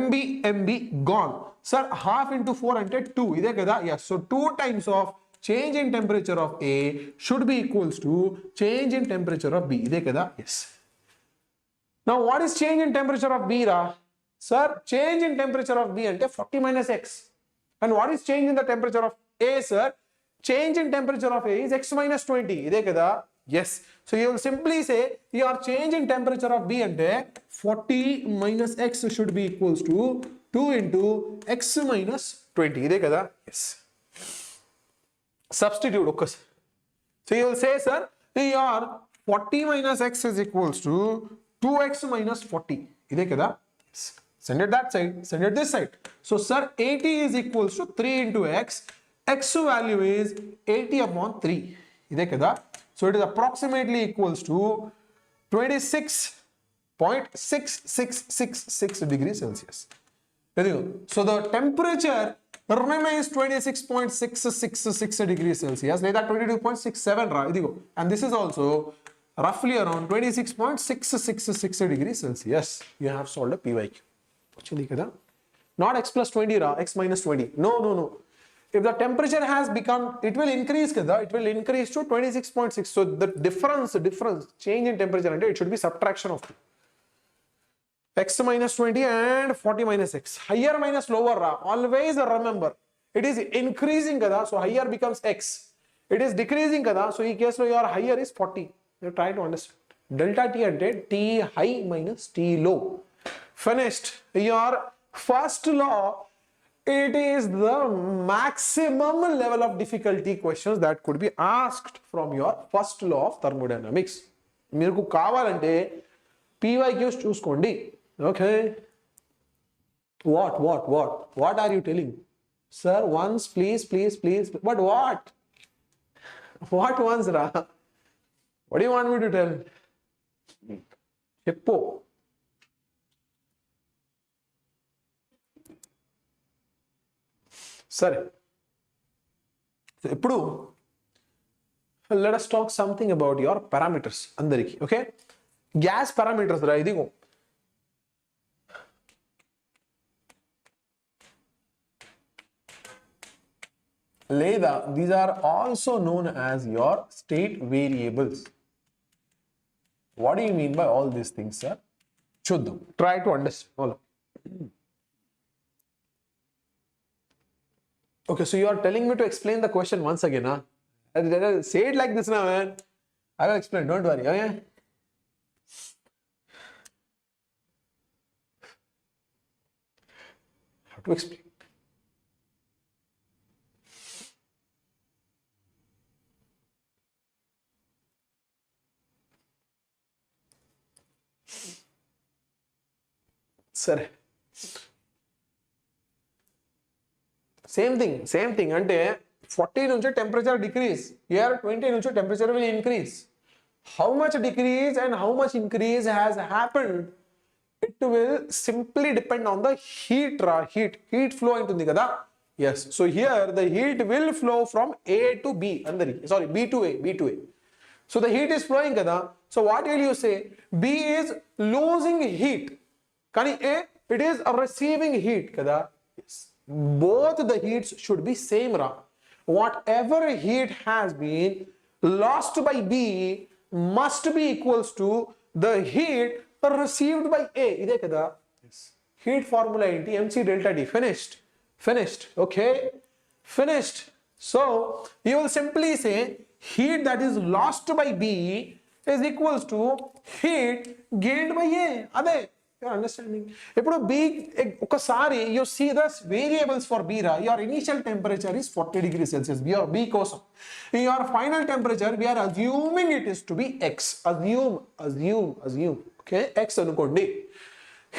MB gone. sir, half into 4 అంటే 2. ఇదే కదా. yes, so 2 times of change in temperature of A should be equals to change in temperature of B. ఇదే కదా. yes. Now what is change in temperature of B ra? Sir, change in temperature of B అంటే 40 minus X. And what is change in the temperature of A sir? Change in temperature of A is X minus 20. ఇదే కదా. yes, so you will simply say your change in temperature of B అంటే 40 minus X should be equals to 2 into X minus 20. ఇదే కదా. yes. Substitute ఒక్కసారి. So you will say sir, your 40 minus X is equals to 2X minus 40. ఇదే కదా. Send it that side, send it this side. So sir, 80 is equals to 3 into X. X value is 80/3. ఇదే కదా. So it is approximately equals to 26.6666 degrees Celsius. So the temperature remains 26.666 degrees Celsius లేదా 22.67 రా ఇదిగో. And this is also roughly around 26.666 degrees Celsius. You have solved a PYQ. వచ్చింది కదా. Not X plus 20 రా, X minus 20. No. If the temperature has become, it will increase kada. It will increase to 26.6. So the difference change in temperature and it should be subtraction of 2. x minus 20 and 40 minus x. Higher minus lower, always remember, it is increasing kada, so higher becomes x. It is decreasing kada, so in case your higher is 40. You try to understand. Delta t ante t high minus t low. Finished. Your first law, it is the maximum level of difficulty questions that could be asked from your first law of thermodynamics. Meeku kavalante PYQs చూసుకోండి. Okay. What are you telling? Sir, once, please. But what? What once, ra? What do you want me to tell? Hippo. Sir. So, ఇప్పుడు let us talk something about your parameters. అందరికి, okay? Gas parameters, రా, ఇదిగో. లేదా these are also known as your state variables. What do you mean by all these things, sir? చూద్దాం. Try to understand. Okay, so you are telling me to explain the question once again, huh? Say it like this now, man. I will explain, don't worry, okay? How to explain? Sir, same thing అంటే 40 నుంచి temperature decrease, here 20 నుంచి temperature will increase. How much decrease and how much increase has happened, it will simply depend on the heat flow ఉంటుంది కదా. Yes, so here the heat will flow from A to B, B to A. So the heat is flowing kada, so what will you say? B is losing heat, kani A, it is receiving heat kada. Yes, both the heats should be same, ra. Whatever heat has been lost by B must be equals to the heat received by A. Ide kada. Yes. Heat formula enti mc delta T. Finished. Okay, finished. So you will simply say heat that is lost by B is equals to heat gained by A. Ade, you're understanding? ఇప్పుడు B, ఒకసారి you see the variables for B, ra. Your initial temperature is 40 degrees Celsius. Your B కోసం. Your final temperature, we are assuming it is to be X. Assume. Okay, X అనుకోండి.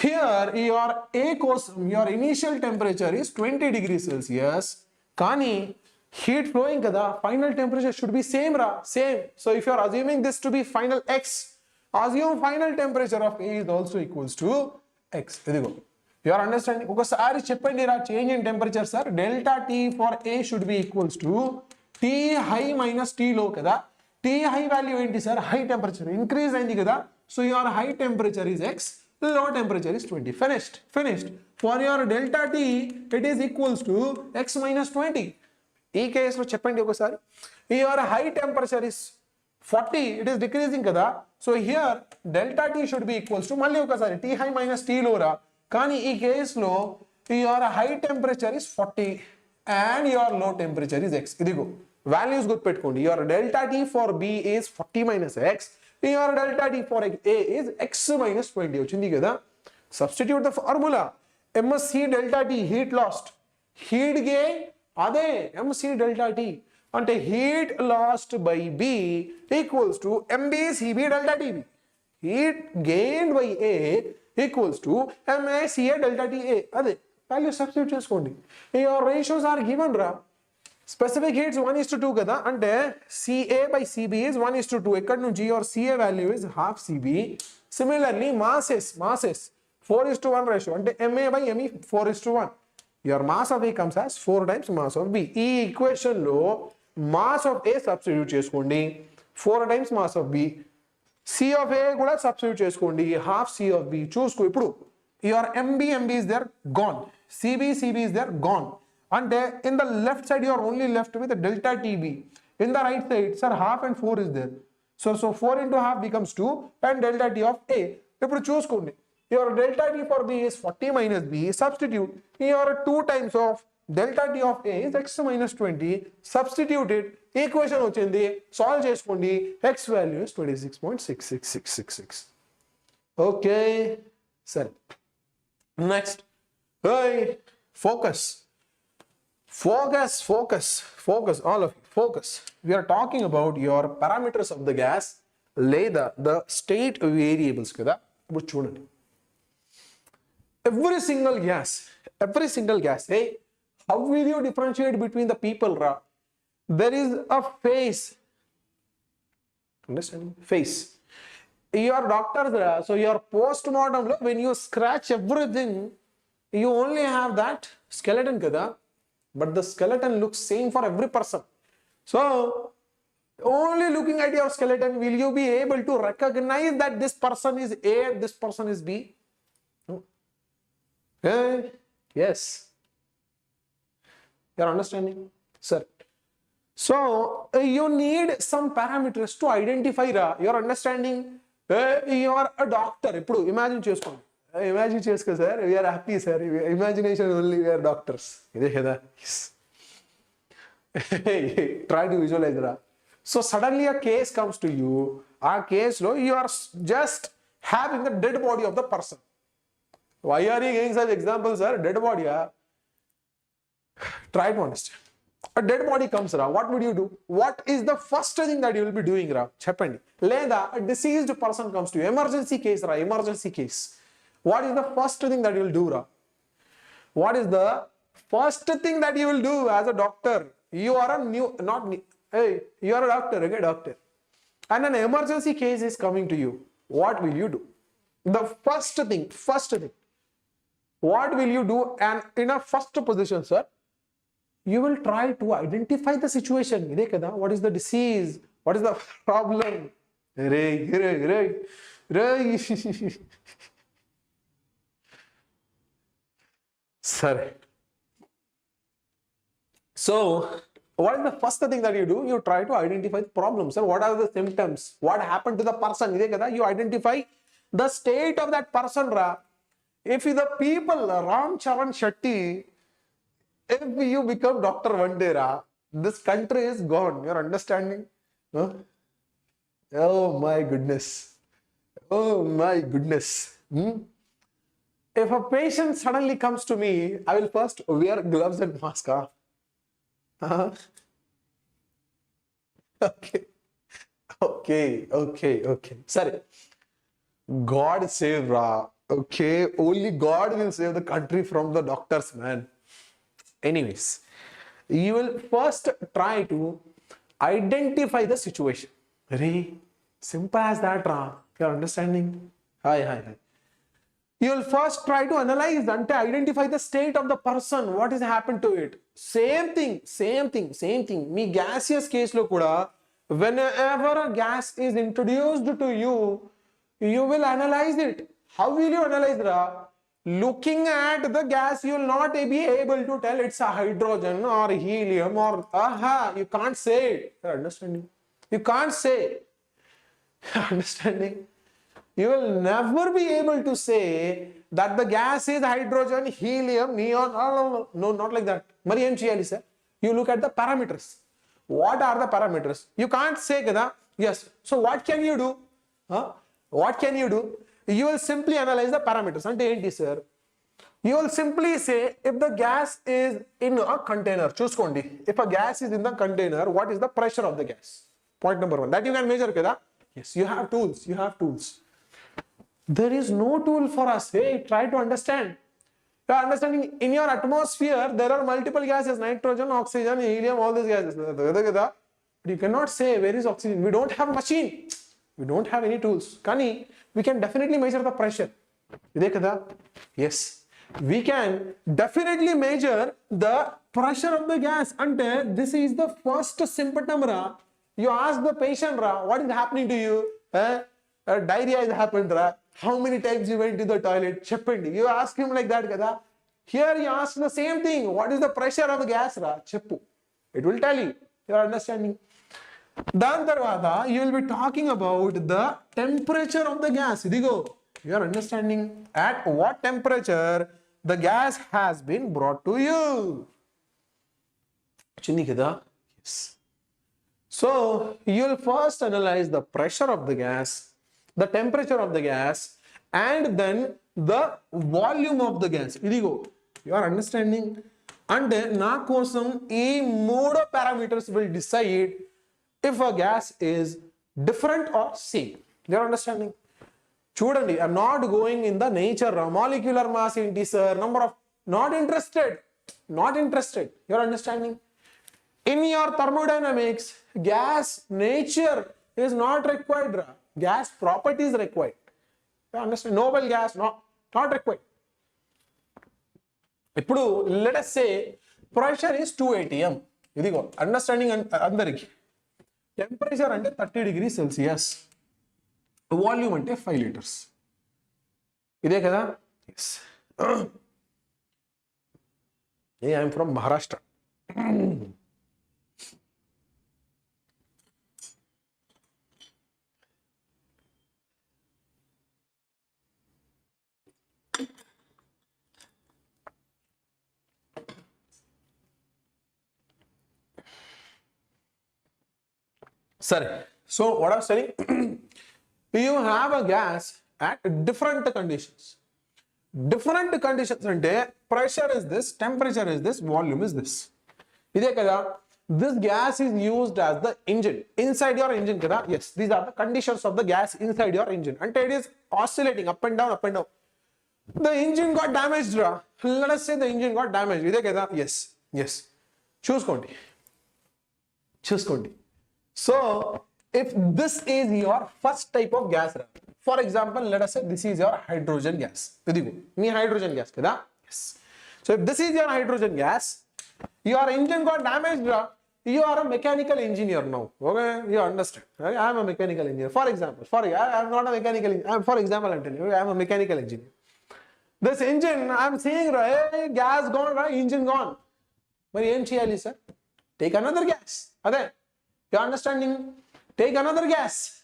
Here your A కోసం, your initial temperature is 20 degrees Celsius. కానీ heat flowing kada, final temperature should be same, ra. Same. So if you are assuming this to be final X, assume final temperature of A is also equals to X. ఇదిగో, you are understanding? ఒకసారి చెప్పండి రా, change in temperature, sir. Delta T for A should be equals to T high minus T low kada. T high value ఏంటి sir? High temperature increase అయింది కదా. So your high temperature is X, low temperature is 20. Finished. For your delta T, it is equals to X minus 20. ఈ కేసులో చెప్పండి ఒకసారి. Your high temperature is 40, it is decreasing kada. So here delta T should be equals to మళ్ళీ ఒకసారి T high minus T low రా. కానీ ఈ కేసులో your high temperature is 40 and your low temperature is X. ఇదిగో values గుర్తుపెట్టుకోండి. Your delta T for B is 40 minus X. Your delta T for A is X minus 20 వచ్చింది కదా. Substitute the formula. MSC delta T, heat lost. Heat gain, అదే MC delta T. అంటే heat lost by B equals to MBCB delta TB. Heat gained by A equals to MACA delta TA. అదే value substitute చేసుకోండి. Your ratios are given, రా. Specific heats 1:2 కదా, అంటే CA by CB is 1:2. ఇక్కడ నుంచి your CA value is half CB. Similarly masses 4:1 ratio, అంటే MA by ME 4:1. Your mass of A comes as 4 times mass of B. ఈ equation లో mass of A substitute చేసుకోండి, 4 times mass of B. C of A కూడా substitute చేసుకోండి, half C of B. చూసుకో ఇప్పుడు your MB is there, gone. CB is there, gone. అంటే in the left side you are only left with delta TB. In the right side, sir, half and 4 is there. So 4 into half becomes 2 and delta T of A. ఇప్పుడు చూసుకోండి, Your delta T for B is 40 minus B. Substitute. Your 2 times of delta T of A is x minus 20. Substitute it. Equation ochindi. Solve cheskondi. X value is 26.66666. Okay. Sir. Next. Hey, focus. Focus, all of you, focus. We are talking about your parameters of the gas, the state variables kada. Every single gas, hey, how will you differentiate between the people, ra? There is a phase. Understand? Phase. Your doctors, ra, so your post-mortem, when you scratch everything, you only have that skeleton kada. But the skeleton looks same for every person. So, only looking at your skeleton, will you be able to recognize that this person is A, this person is B? No. Yes. You are understanding? Sir. So, you need some parameters to identify. Your understanding. You are a doctor. Imagine చేసుకోండి. Imagine చేసుకో, sir. We are happy, sir. Imagination only. We are doctors. Yes. Try to visualize that. So suddenly a case comes to you. A case, you are just having the dead body of the person. Why are you giving such examples, sir? Dead body. Try to understand. A dead body comes, what would you do? What is the first thing that you will be doing? Cheppandi. Leda, a deceased person comes to you. Emergency case, emergency case. What is the first thing that you will do? What is the first thing that you will do as a doctor? You are a you are a doctor, okay, doctor. And an emergency case is coming to you. What will you do? The first thing. What will you do? And in a first position, sir, you will try to identify the situation. What is the disease? What is the problem? Sir. So, what is the first thing that you do? You try to identify the problem. Sir, what are the symptoms? What happened to the person? You identify the state of that person. If the people, Ram Charan Shetty, if you become doctor one day, this country is gone. You're understanding? Huh? Oh my goodness. Oh my goodness. If a patient suddenly comes to me, I will first wear gloves and mask. Okay. Sorry. God save Ra. Okay, only God will save the country from the doctors, man. Anyways, you will first try to identify the situation. Very simple as that, Ra. You're understanding? Hi. You will first try to analyze and identify the state of the person. What has happened to it? Same thing. Me gaseous case lo kuda, whenever a gas is introduced to you, you will analyze it. How will you analyze it? Looking at the gas, you will not be able to tell it's a hydrogen or helium or you can't say it. You're understanding? You can't say. Understanding? You will never be able to say that the gas is hydrogen, helium, neon. No, not like that. Mari em cheyali sir. You look at the parameters. What are the parameters? You can't say kada. Yes. So what can you do? What can you do? You will simply analyze the parameters. Ante enti sir? You will simply say if the gas is in a container. Chuskondi. If a gas is in the container, what is the pressure of the gas? Point number 1. That you can measure kada. Yes. You have tools. There is no tool for us. Hey, try to understand. You are understanding, in your atmosphere, there are multiple gases, nitrogen, oxygen, helium, all these gases. But you cannot say where is oxygen. We don't have a machine. We don't have any tools. Kani, we can definitely measure the pressure. Yes. We can definitely measure the pressure of the gas. And this is the first symptom. You ask the patient, what is happening to you? Diarrhea has happened. How many times you went to the toilet? Cheppandi. You ask him like that, kada. Here you ask the same thing. What is the pressure of the gas? Cheppu. It will tell you. You are understanding? Dan tarvata, you will be talking about the temperature of the gas. Idigo. You are understanding? At what temperature the gas has been brought to you? Yes. So you'll first analyze the pressure of the gas, the temperature of the gas, and then the volume of the gas. Idigo. You are understanding? And na kosam ee moodu parameters will decide if a gas is different or same. You are understanding? Chudandi, I'm not going in the nature, molecular mass enti sir, number of, not interested. Not interested. You are understanding? In your thermodynamics, gas nature is not required. Gas property is required. You understand? Noble gas, not required. Now, let us say pressure is 2 atm. Understanding andariki. Temperature ante 30 degrees Celsius. Volume ante 5 liters. Ide kada? Yes. Hey, I am from Maharashtra. Sorry. So what I was saying, you have a gas at different conditions. Different conditions ante pressure is this, temperature is this, volume is this. Ide kada? This gas is used as the engine. Inside your engine kada? Yes, these are the conditions of the gas inside your engine. And it is oscillating up and down, up and down. The engine got damaged. Let us say the engine got damaged. Ide kada? Yes, yes. Chuskondi. So, if this is your first type of gas, for example, let us say this is your hydrogen gas. Hydrogen gas, yes. So, if this is your hydrogen gas, your engine got damaged, you are a mechanical engineer now. Okay, you understand? I am a mechanical engineer. For example, I am not a mechanical engineer. For example, I am telling you, I am a mechanical engineer. This engine, I am saying, hey, gas gone, engine gone. But sir, take another gas. You are understanding? Take another gas.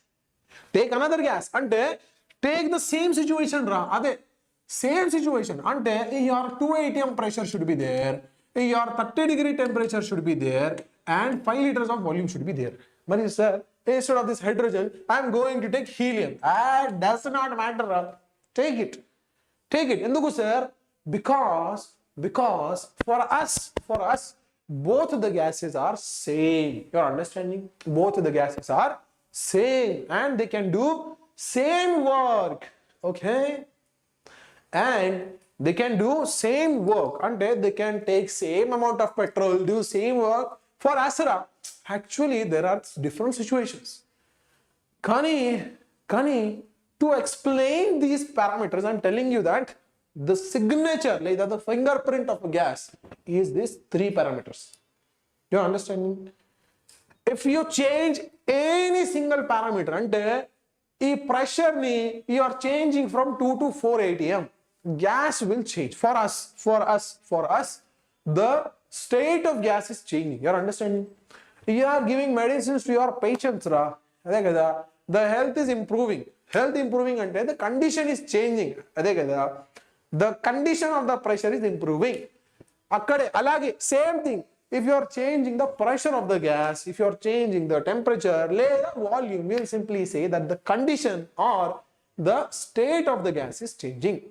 Take another gas. Ante take the same situation. Same situation. Ante your 2 atm pressure should be there. Your 30 degree temperature should be there. And 5 liters of volume should be there. But sir, instead of this hydrogen, I am going to take helium. Does not matter. Take it. Take it. Enduku sir? Because for us, both the gases are same. You are understanding? Both the gases are same and they can do same work. Okay? And they can do same work and they can take same amount of petrol, do same work. For Asara, actually there are different situations. Kani, to explain these parameters, I am telling you that the signature, like the fingerprint of a gas, is these 3 parameters. You are understanding? If you change any single parameter, and pressure you are changing from 2 to 4 atm, gas will change. For us, the state of gas is changing. You are understanding? You are giving medicines to your patients. The health is improving. Health improving and the condition is changing. The condition of the pressure is improving. Same thing. If you are changing the pressure of the gas, if you are changing the temperature, the volume, you will simply say that the condition or the state of the gas is changing.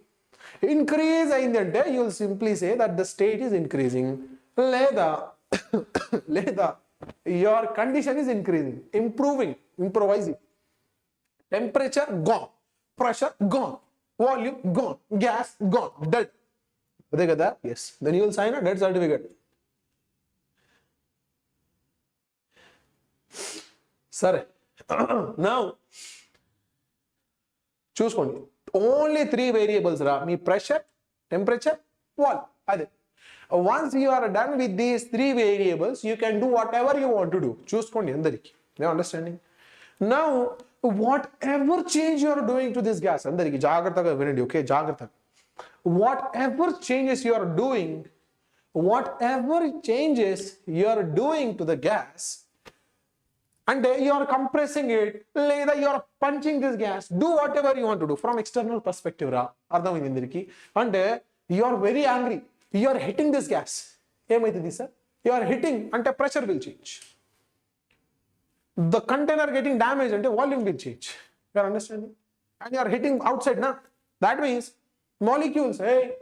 Increase ayindante, you will simply say that the state is increasing. Your condition is increasing, improving, improvising. Temperature gone, pressure gone, volume gone, gas gone, dead. Yes. Then you will sign a dead certificate. Sorry. Now, choose one. Only 3 variables. Pressure, temperature, volume. Once you are done with these 3 variables, you can do whatever you want to do. Choose one. You are understanding? Now, whatever change you are doing to this gas, okay, whatever changes you are doing to the gas, అంటే you are compressing it లేదా you are punching this gas, do whatever you want to do from external perspective రా. అర్థమైంది అందరికి? అంటే you are very angry, you are hitting this gas, ఏమైతుంది sir? You are hitting అంటే pressure will change, the container getting damaged అంటే volume will change. You are understanding? And you are hitting outside na, that means molecules,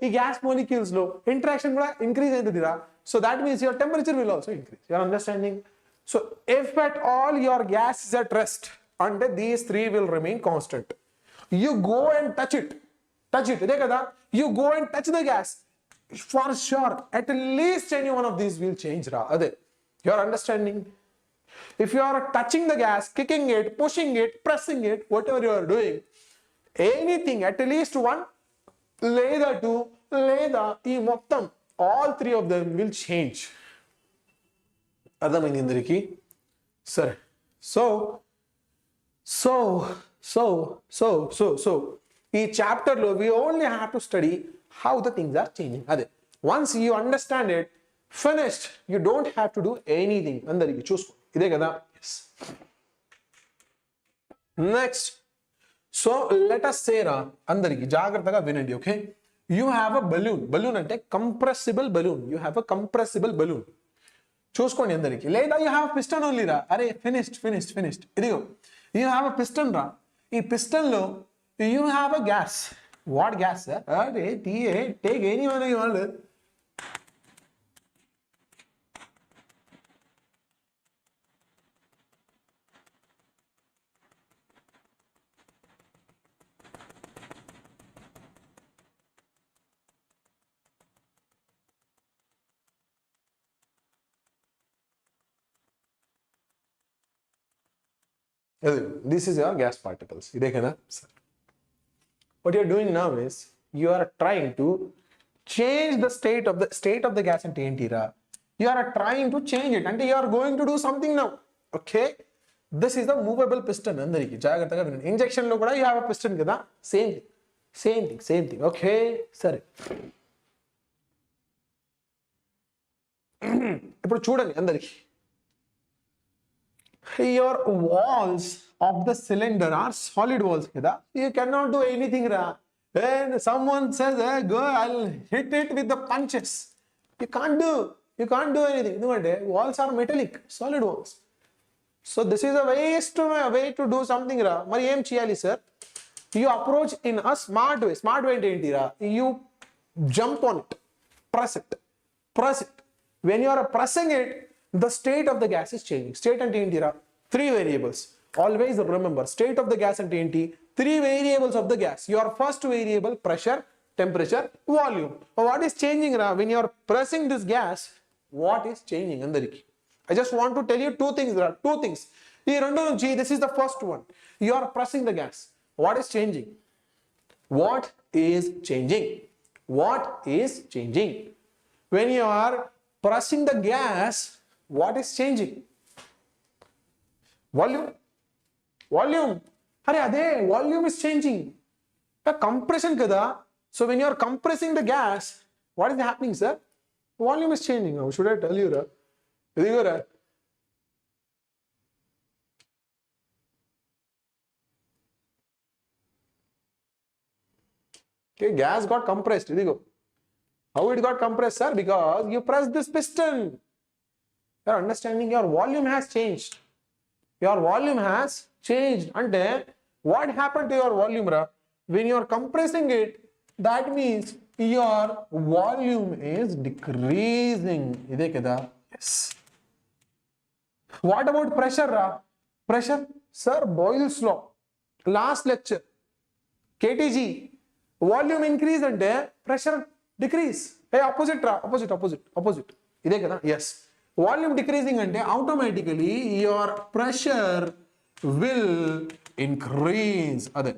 ఈ gas molecules లో interaction కూడా increase అవుతుంది రా. So that means your temperature will also increase. You are understanding? So if at all your gas is at rest, and these three will remain constant. You go and touch it, ఇదే కదా, you go and touch the gas, for sure at least any one of these will change ra. Ade, you are understanding? If you are touching the gas, kicking it, pushing it, pressing it, whatever you are doing, anything at least one లేదా two లేదా ఈ మొత్తం all three of them will change. అర్థమైంది అందరికి? సరే, so ఈ chapter లో we only have to study how the things are changing. అదే, once you understand it, finished, you don't have to do anything. అందరికి చూసుకో, ఇదే కదా? Yes. Next, so let us say రా, అందరికి జాగ్రత్తగా వినండి, okay? You have a balloon అంటే compressible balloon. You have a compressible balloon. చూసుకోండి అందరికి. లేదా యూ హ్యావ్ పిస్టన్ ఓన్లీ రా. అరే ఫినిష్డ్ ఇదిగో, యూ హ్యావ్ అ పిస్టన్ రా. ఈ పిస్టన్ లో you have a gas. What gas sir? అరే take any one you want. This is your gas particles. ఇదే కదా? What you are doing now is you are trying to change the state of the gas అంటే ఏంటిరా? You are trying to change it అంటే you are going to do something now. Okay? This is the movable piston. అందరికి జాగ్రత్తగా వినండి. Injection లో కూడా you have a piston కదా? Same thing. Okay? సరే, ఇప్పుడు చూడండి అందరికి. Your walls of the cylinder are solid walls kada, you cannot do anything ra. And someone says, go, I'll hit it with the punches. You can't do anything. Walls are metallic, solid walls. So this is a way to do something ra. Mari em cheyali sir? You approach in a smart way. Smart way enti ra? You jump on it, press it. When you are pressing it, the state of the gas is changing. State and enti ra? Three variables. Always remember, state of the gas and enti? Three variables of the gas. Your first variable, pressure, temperature, volume. What is changing ra? When you are pressing this gas, what is changing andariki? I just want to tell you two things ra. Two things. This is the first one. You are pressing the gas. What is changing? What is changing? When you are pressing the gas, what is changing? Volume. Are ade, volume is changing. The compression kada. So when you are compressing the gas, what is happening, sir? Volume is changing. How should I tell you, ra? Idigo ra. Okay, gas got compressed. Idigo. How it got compressed, sir? Because you pressed this piston. You are understanding? Your volume has changed. Ante what happened to your volume ra? When you are compressing it, that means your volume is decreasing. Ide kada? Yes. What about pressure ra? Pressure, sir, Boyle's law, last lecture, kTg. Volume increase ante pressure decrease. Hey, opposite ra? Opposite. Ide kada? Yes. Volume decreasing ante automatically your pressure will increase. Ade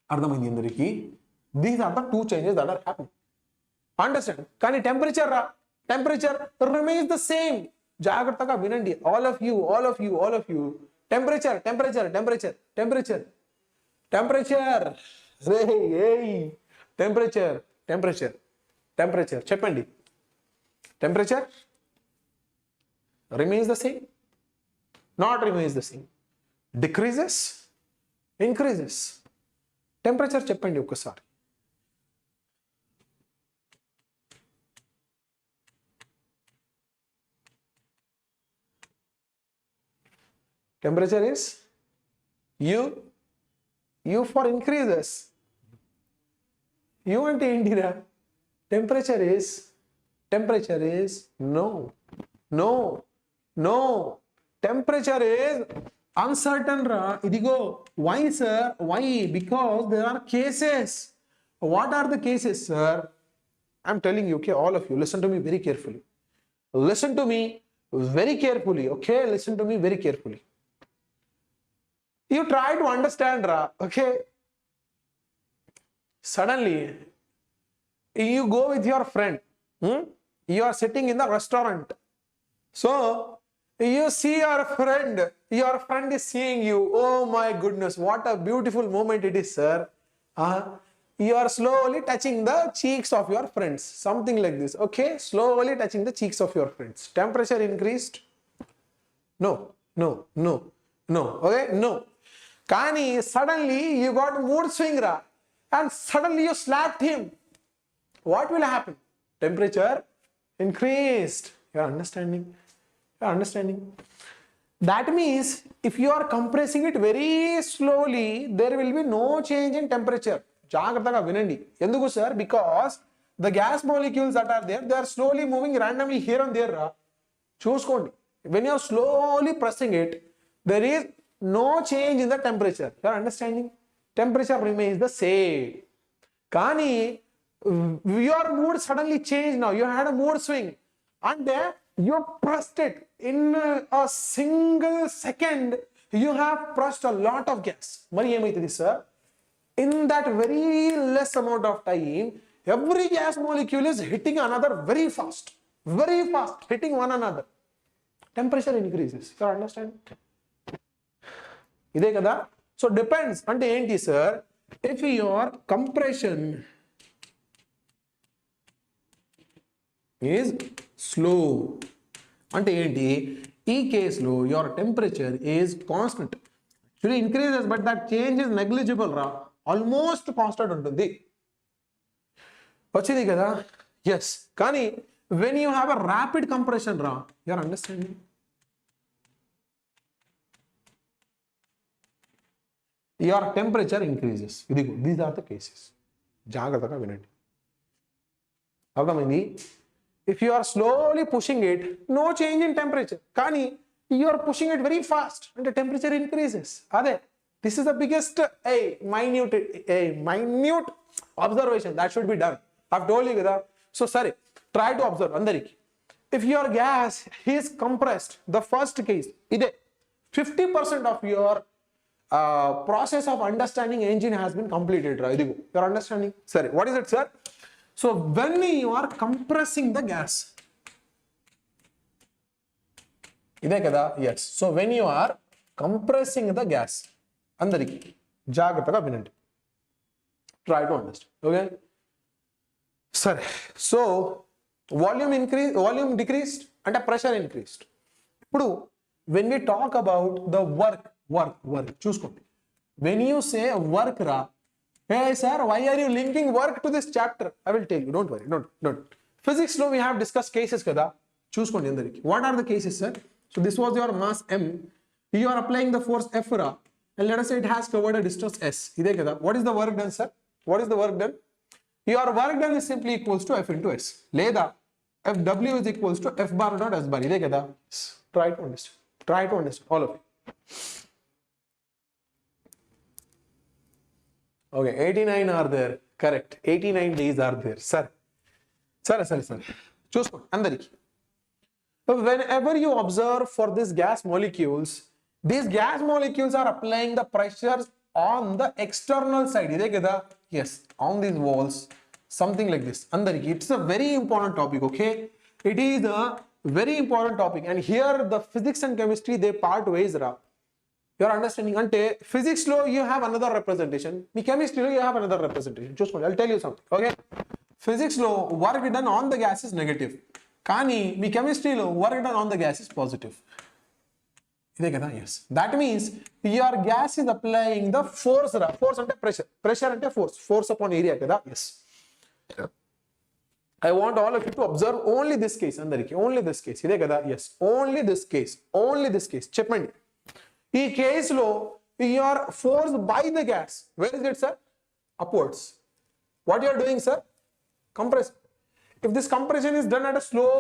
ardhamaindi andariki? These are the two changes that are happening. Understand? Kani temperature remains the same. Jagrataga vinandi, all of you. Temperature. Temperature. Cheppandi. Temperature. remains the same, not remains the same, decreases, increases. Temperature చెప్పండి ఒక్కసారి. Temperature is U for increases. U అంటే ఏంటిరా? Temperature is no. Temperature is uncertain ra. Idigo. Why sir? Why? Because there are cases. What are the cases, sir? I'm telling you, okay, all of you, listen to me very carefully. Listen to me very carefully, okay? Listen to me very carefully. You try to understand, ra, okay? Suddenly, you go with your friend. You are sitting in the restaurant. So, you see your friend is seeing you. Oh my goodness, what a beautiful moment it is, sir. You are slowly touching the cheeks of your friends. Something like this, okay? Slowly touching the cheeks of your friends. Temperature increased? No. Okay? No. Kani, suddenly you got mood swing, ra, and suddenly you slapped him. What will happen? Temperature increased. You are understanding? That means if you are compressing it very slowly, there will be no change in temperature. జాగ్రత్తగా వినండి. ఎందుకు sir? Because the gas molecules that are there, they are slowly moving randomly here and there. చూసుకోండి. When you are slowly pressing it, there is no change in the temperature. You are understanding? Temperature remains the same. కానీ your mood suddenly changed now. You had a mood swing and then you pressed it in a single second. You have pressed a lot of gas. Mari emaitadi sir? In that very less amount of time, every gas molecule is hitting another very fast, hitting one another. Temperature increases. You understand? Ide kada? So depends. Ante enti sir? If your compression is slow, ante enti? Ee case lo your temperature is constant. Actually increases, but that change is negligible, ra. Almost constant ఉంటుంది. వచ్చింది కదా? Yes. కానీ when you have a rapid compression, ra, you are understanding? Your temperature increases. ఇదిగో, these are the cases. జాగ్రత్తగా వినండి. అర్థమైంది? If you are slowly pushing it, no change in temperature. కానీ you are pushing it very fast and the temperature increases. అదే. This is the biggest minute observation that should be done. I've told you kada. So sorry, try to observe andariki. If your gas is compressed, the first case, ide 50% of your process of understanding engine has been completed. Idigo, you are understanding? Sorry, what is it, sir? So when you are compressing the gas, ide kada? Yes. So when you are compressing the gas, అందరికి జాగ్రత్తగా వినండి. Try to understand. Okay సరే. So volume decreased అంటే pressure increased. ఇప్పుడు when we talk about the work చూసుకోండి. When you say work రా, hey sir why are you linking work to this chapter? I will tell you, don't worry, don't. Physics లో we have discuss cases కదా, చూసుకోండి అందరికి. What are the cases sir? So this was your mass M. You are applying the force F ra, and let us say it has covered a distance S. Ide kada. What is the work done, sir? What is the work done? Your work done is simply equals to F into S. Leda FW is equals to F bar dot S bar. Ide kada. Try to understand, all of you. Okay, 89 are there. Correct. 89 days are there, sir. Chusko andariki. Whenever you observe for these gas molecules are applying the pressures on the external side. Ide kada? Yes, on these walls, something like this. Andariki, it's a very important topic, okay? It is a very important topic, and here the physics and chemistry, they part ways ra. You are understanding? Ante physics lo you have another representation, me chemistry lo you have another representation. Just I'll tell you something, okay? Physics lo work done on the gas is negative, కానీ మీ కెమిస్ట్రీలో work done on the gas is positive. ఇదే కదా? Yes. That means your gas is applying the force రా. Force అంటే pressure, pressure అంటే force, force upon area కదా? Yes. I want all of you to observe only this case. అందరికి only this case. ఇదే కదా? ఎస్. Only this case, only this case. చెప్పండి, ఈ కేసులో your force by the gas, where is it sir? Upwards. What you are doing sir? Compress. If this compression is done at a slow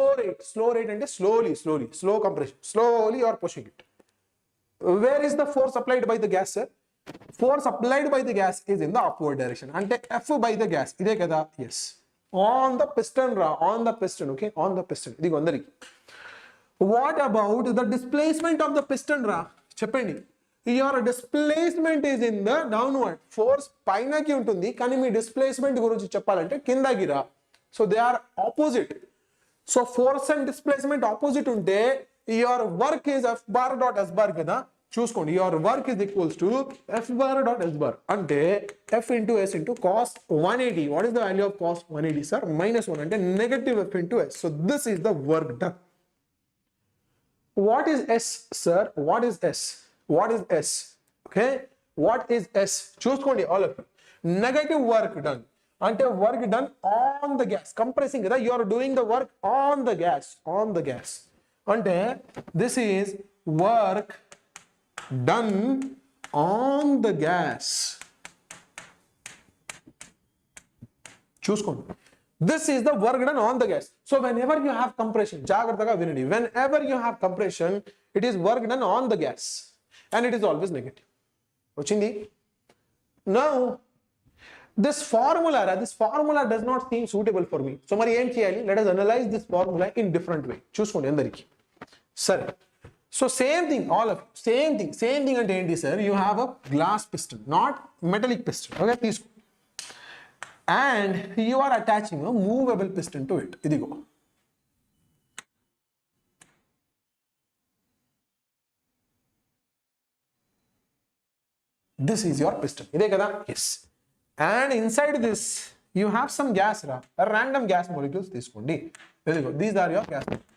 rate అంటే slow compression, slowly you are pushing it. Where is the force applied by the gas, sir? Force applied by the gas is in the upward direction. అంటే F by the gas. ఇదే కదా? Yes. On the piston ra, on the piston, okay? On the piston. ఇదిగో అందరికి. What about the displacement of the piston ra? చెప్పండి. Your displacement is in the downward. Force పైనకి ఉంటుంది, కానీ మీ displacement గురించి చెప్పాలంటే కిందకి రా. So they are opposite. So force and displacement opposite unte your work is F bar dot S bar kada. చూసుకోండి, your work is equals to F bar dot S bar అంటే F into S into cos 180. What is the value of cos 180, sir? -1 అంటే negative F into S. So this is the work done. What is S, sir? What is S? What is S? Okay, what is S? చూసుకోండి all of you. Negative work done అంటే work done on the gas. Compressing కదా, you are doing the work on the gas, on the gas. అంటే this is work done on the gas. చూసుకోండి, this is the work done on the gas. So whenever you have compression, జాగ్రత్తగా వినండి, whenever you have compression it is work done on the gas and it is always negative. వచ్చింది? Now this formula does not seem suitable for me. So మరి ఏం చేయాలి? Let us analyze this formula in different way. చూసుకోండి అందరికి. సరే, so same thing all of same thing అంటే ఏంటి sir? You have a glass piston, not metallic piston. Okay, తీసుకో. And you are attaching a movable piston to it. ఇదిగో, this is your piston. ఇదే కదా? Yes. And inside this you have some gas ra, random gas molecules తీసుకోండి. ఇదిగో, these are your gas molecules.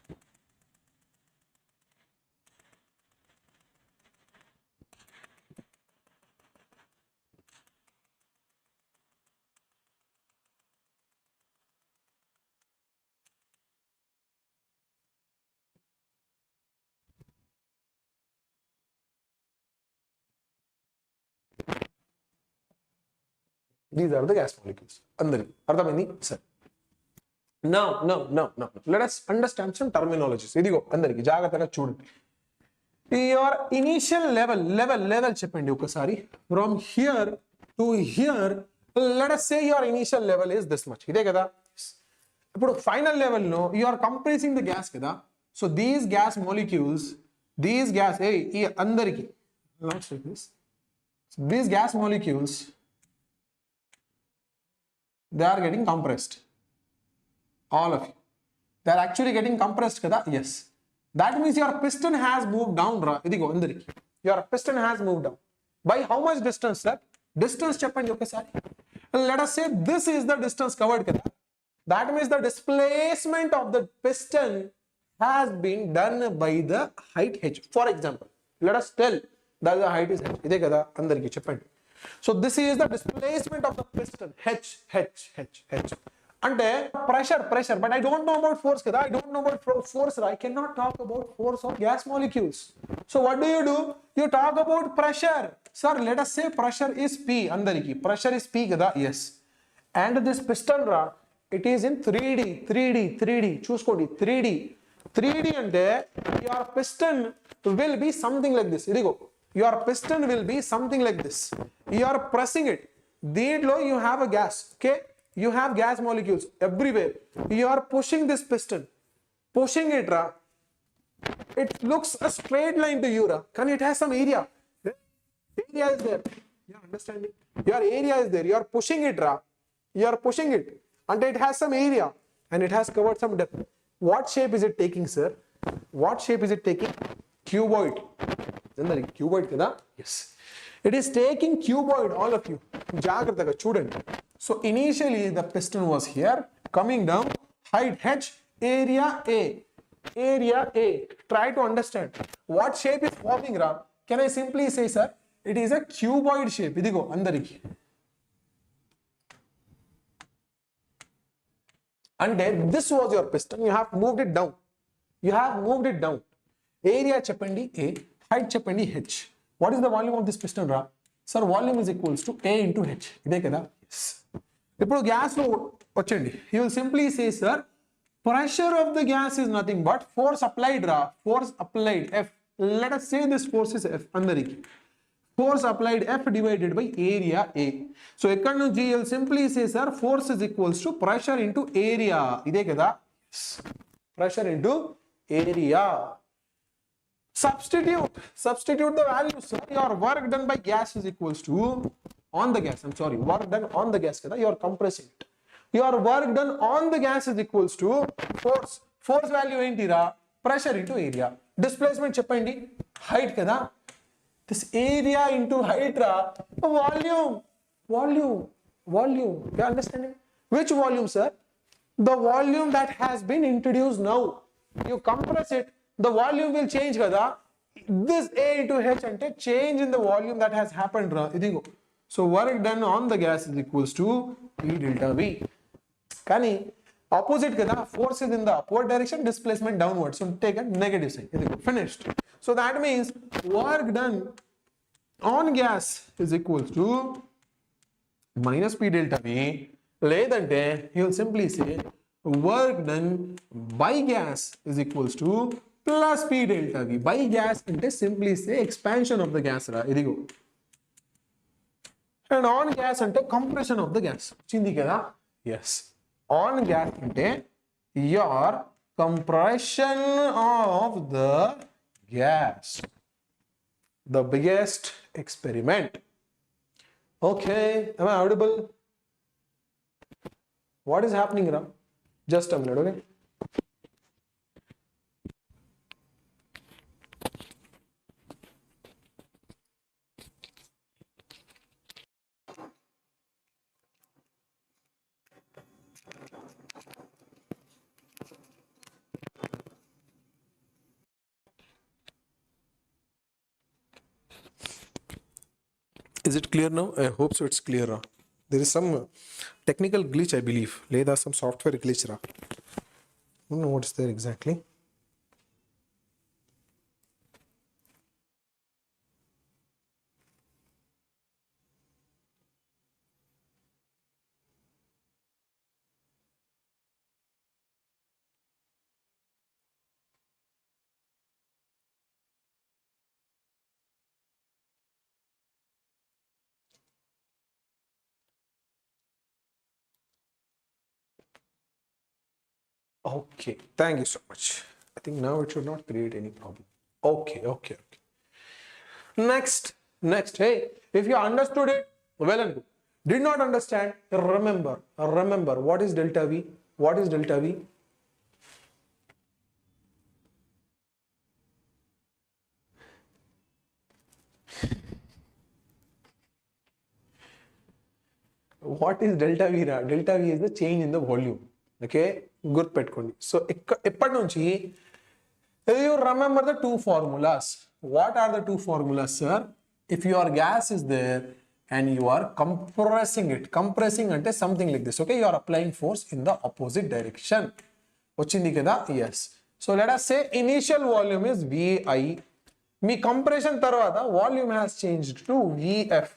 These are the gas molecules. అందరికి అర్థమైంది sir? Now let us understand some terminologies. ఇదిగో అందరికి జాగ్రత్తగా చూడండి. Your initial level చెప్పండి ఒకసారి. From here to here, let us say your initial level is this much. ఇదే కదా? ఇప్పుడు ఫైనల్ లెవెల్ లో you are compressing the gas కదా. So these gas molecules, ఈ అందరికి, these gas molecules, they are getting compressed. All of you, they are actually getting compressed kada? Yes. That means your piston has moved down ra. Idigo andariki, your piston has moved down by how much distance, sir? Distance cheppandi okasari. Let us say this is the distance covered kada. That means the displacement of the piston has been done by the height h. For example, let us tell that the height is h. Ide kada andariki cheppandi. So this is the displacement of the piston, h. అంటే pressure, but I don't know about force kada. I don't know about force. I cannot talk about force of gas molecules. So what do? You talk about pressure. Sir, let us say pressure is P. Andariki, pressure is P kada? Yes. And this piston ra, it is in 3D. చూసుకోండి, 3D అంటే your piston will be something like this. ఇదిగో, your piston will be something like this. You are pressing it. దీంట్లో you have a gas. Okay, you have gas molecules everywhere. You are pushing this piston, pushing it ra. It looks a straight line to you ra, కానీ it has some area. Area is there. You are understanding? Your area is there. You are pushing it ra. You are pushing it and it has some area and it has covered some depth. What shape is it taking, sir? What shape is it taking? Cuboid. Cuboid kada? Yes. It is taking cuboid, all of you. Jagrataga chudandi. So initially the piston was here, coming down, height h, area A. Area A. Try to understand what shape is forming, Ra. Can I simply say, sir, it is a cuboid shape. Idigo, andariki. And then this was your piston. You have moved it down. You have moved it down. Area cheppandi A, height cheppandi H. What is the volume of this piston, Ra? Sir, volume is equals to A into H. Ide kada? Yes. Now gas lo vachandi. You will simply say, sir, pressure of the gas is nothing but force applied, Ra. Force applied F. Let us say this force is F. Andariki. Force applied F divided by area A. So ekkada nunchi you will simply say, sir, force is equals to pressure into area. Ide kada? Yes. Pressure into area. Substitute the value, sir. Your work done by gas is equals to on the gas. I'm sorry, work done on the gas kada. You are compressing it. Your work done on the gas is equals to force. Force value enti ra? Pressure into area. Displacement cheppandi, height kada. This area into height ra, volume. You understanding? Which volume, sir? The volume that has been introduced now. You compress it, the volume will change kada. This A into H ante change in the volume that has happened, ra. Idigo. So work done on the gas is equals to P delta V. Kani opposite kada, force is in the upward direction, displacement downward. So take a negative sign. Idigo. Finished. So that means work done on gas is equals to minus P delta V. Ledante you will simply say work done by gas is equals to plus P delta V. By gas ante simply say expansion of the gas ra. Idigo. And on gas ante compression of the gas. Chindi kada? Yes. On gas ante your compression of the gas. The biggest experiment. Okay, am I audible? What is happening, Ram? Just a minute, okay? Is it clear now? I hope so. It's clear. There is some technical glitch, I believe. Leda some software glitch. I don't know what is there exactly. Okay, thank you so much. I think now it should not create any problem. Okay. Next. Hey, if you understood it, well and good. Did not understand, remember, what is delta V? What is delta V? What is delta V? Delta V is the change in the volume. Okay, good petkondi. So, eppadnunchi you remember the two formulas. What are the two formulas, sir? If your gas is there and you are compressing it, compressing ante something like this. Okay, you are applying force in the opposite direction. Ochindi kada? Yes. So let us say initial volume is VI. Me compression tarvata volume has changed to VF.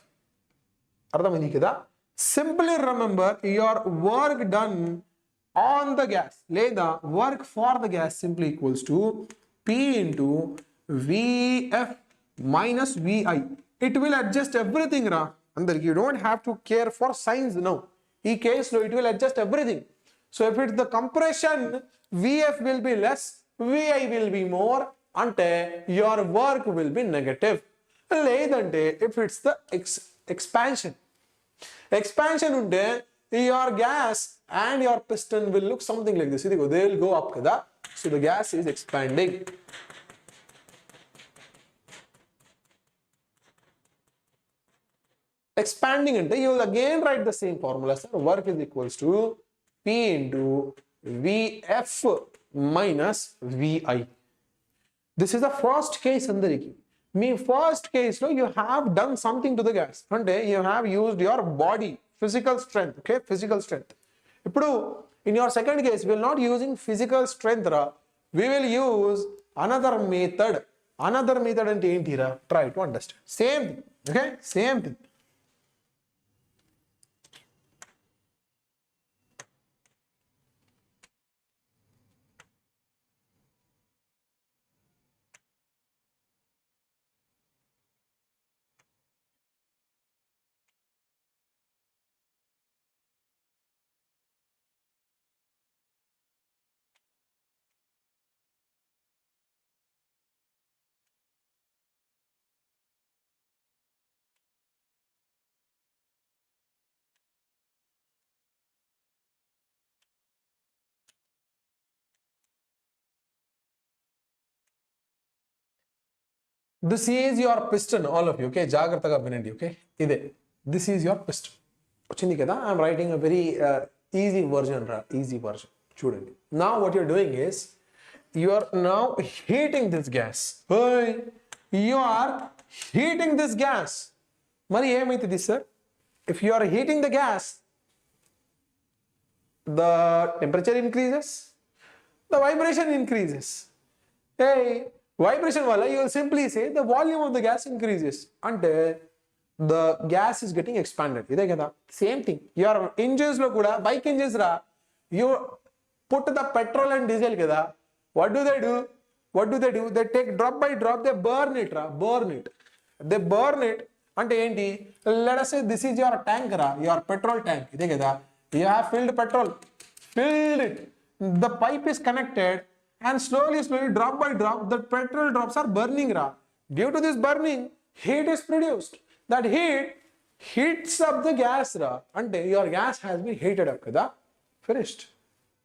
Ardhamandi kada? Simply remember your work done on the gas. Leda work for the gas simply equals to P into VF minus VI. It will adjust everything, Ra. Andar, you don't have to care for signs now. In case it will adjust everything. So if it's the compression, VF will be less, VI will be more, ante your work will be negative. Ledante if it's the expansion unte your gas and your piston will look something like this. They will go up kada. So the gas is expanding. Expanding ante you will again write the same formula, sir. Work is equals to P into Vf minus Vi. This is the first case andariki. Me first case lo you have done something to the gas. Ante you have used your body, physical strength, okay, physical strength. Ippudu in your second case we will not using physical strength ra. We will use another method. Another method ante enti ra? Try to understand. Same thing, okay? Same thing. This is your piston, all of you, okay? Jagrataga vinandi, okay? Ide. This is your piston. Ochindi kada? I am writing a very easy version, easy version. Chudandi. Now what you are doing is, you are now heating this gas. Hey, you are heating this gas. Mari emaitidi sir? If you are heating the gas, the temperature increases, the vibration increases. Hey, vibration wala, you will simply say the volume of the gas increases until the gas is getting expanded. Ide kada? Same thing. Your engines lo kuda, bike engines ra, you put the petrol and diesel kada. What do they do? What do they do? They take drop by drop, they burn it ra, burn it. They burn it. Ante enti? Let us say this is your tank ra, your petrol tank. Ide kada? You have filled petrol, filled it. The pipe is connected. And slowly, drop by drop, the petrol drops are burning ra. Due to this burning, heat is produced. That heat heats up the gas ra. Ante your gas has been heated up kada. Finished.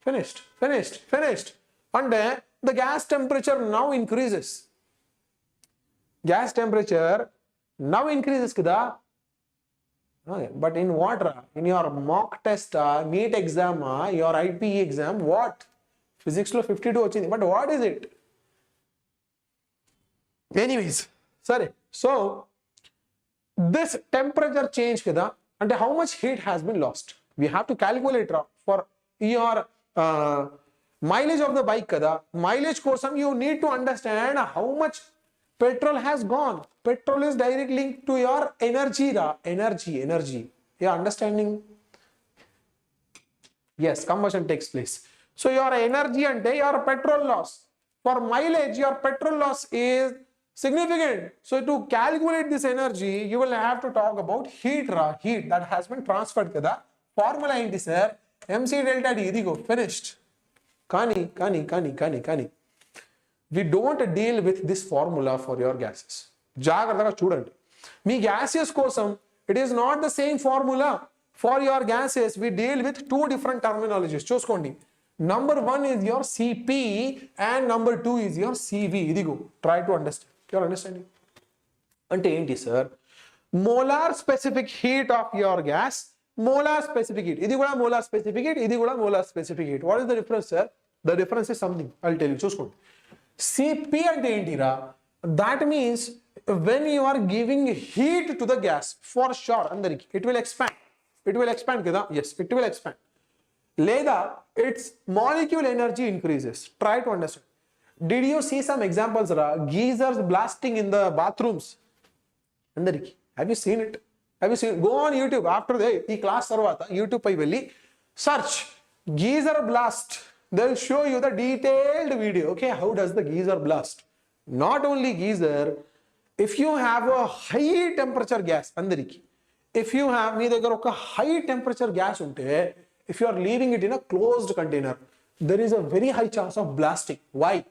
Finished. Finished. Finished. Ante the gas temperature now increases. Gas temperature now increases kada. Okay. But in what ra? In your mock test, NEET exam, your IPE exam, what? Physics lo 52 వచ్చింది, but what is it? Anyways, sorry. So this temperature change kada, and how much heat has been lost? We have to calculate for your mileage of the bike kada. Mileage kosam you need to understand how much petrol has gone. Petrol is directly linked to your energy ra. Energy. You are understanding? Yes, combustion takes place. So your energy and your petrol loss. For mileage, your petrol loss is significant. So to calculate this energy, you will have to talk about heat ra, heat that has been transferred kada. Formula enti sir? MC delta D, idigo, finished. Kani. We don't deal with this formula for your gases. Jagrataga chudandi. Me gaseous kosam, it is not the same formula. For your gases, we deal with two different terminologies. Chuskondi. Number one is your Cp and number two is your Cv. Idigo. Try to understand. You are understanding? Ante enti sir? Molar specific heat of your gas. Molar specific heat. Idi kuda molar specific heat. Idi kuda molar specific heat. What is the difference, sir? The difference is something. I will tell you. Chuskondi. Cp ante enti ra? That means when you are giving heat to the gas, for sure, andariki, it will expand. It will expand kada? Yes, it will expand. Leda, its molecule energy increases. Try to understand. Did you see some examples ra? Geysers blasting in the bathrooms. Andariki, have you seen it? Have you seen it? Go on YouTube after the class tarvata YouTube pai velli search geyser blast. They'll show you the detailed video. Okay, how does the geyser blast? Not only geyser, if you have a high temperature gas, andariki, if you have me దగ్గర ఒక high temperature gas unte, if you are leaving it in a closed container, there is a very high chance of blasting. Why?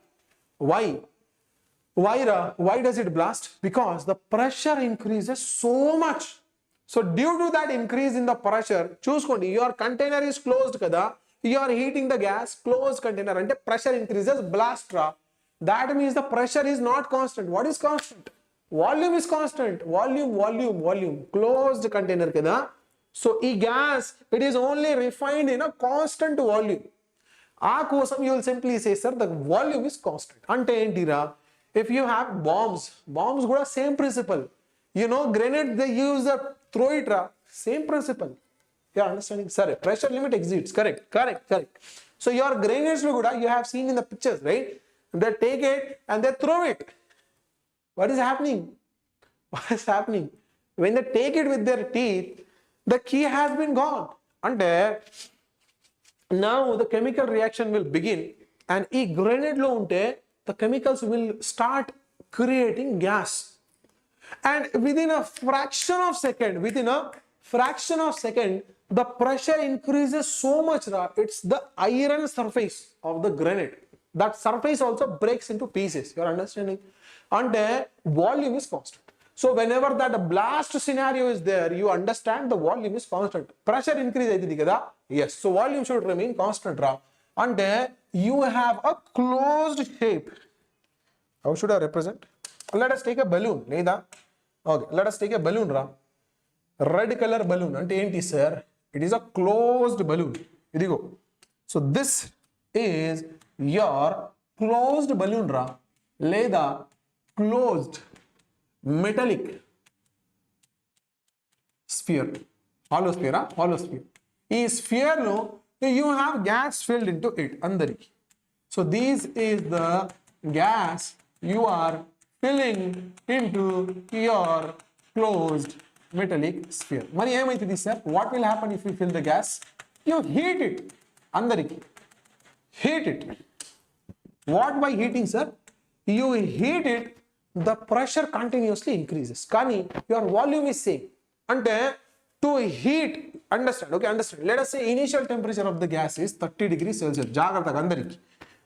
Why does it blast? Because the pressure increases so much. So due to that increase in the pressure, చూసుకోండి, your container is closed kada, you are heating the gas, closed container, and the pressure increases, blast ra. That means the pressure is not constant. What is constant? Volume is constant. Volume. Closed container kada. So, gas, it is only refined in a constant volume. ఆ కోసం you will simply say, sir, the volume is constant. అంటే ఏంటిరా, if you have bombs కూడా same principle. You know, grenade they use the throw it ra, same principle. You are understanding? Sir, pressure limit exceeds. Correct. So your grenades lo kuda you have seen in the pictures, right? They take it and they throw it. What is happening? When they take it with their teeth, the key has been gone. Ante now the chemical reaction will begin, and ee grenade lo unte the chemicals will start creating gas. And within a fraction of second, the pressure increases so much that it's the iron surface of the granite. That surface also breaks into pieces. You are understanding? And volume is constant. So whenever that blast scenario is there, you understand the volume is constant. Pressure increase aitidi kada? Yes. So volume should remain constant ra. And you have a closed shape. How should I represent? Let us take a balloon. Okay, let us take a balloon ra. Red color balloon. Ante enti sir? It is a closed balloon. Idigo. So this is your closed balloon ra. Leda closed metallic sphere. Hollow sphere. Ee sphere lo you have gas filled into it. Andariki. So this is the gas you are filling into your closed metallic sphere. Mari emaitidi sir? What will happen if you fill the gas? You heat it. Andariki. Heat it. What by heating, sir? You heat it, the pressure continuously increases. Kani your volume is same. Ante to heat, understand? Okay, understand. Let us say initial temperature of the gas is 30 degrees Celsius. Jagrataga andariki.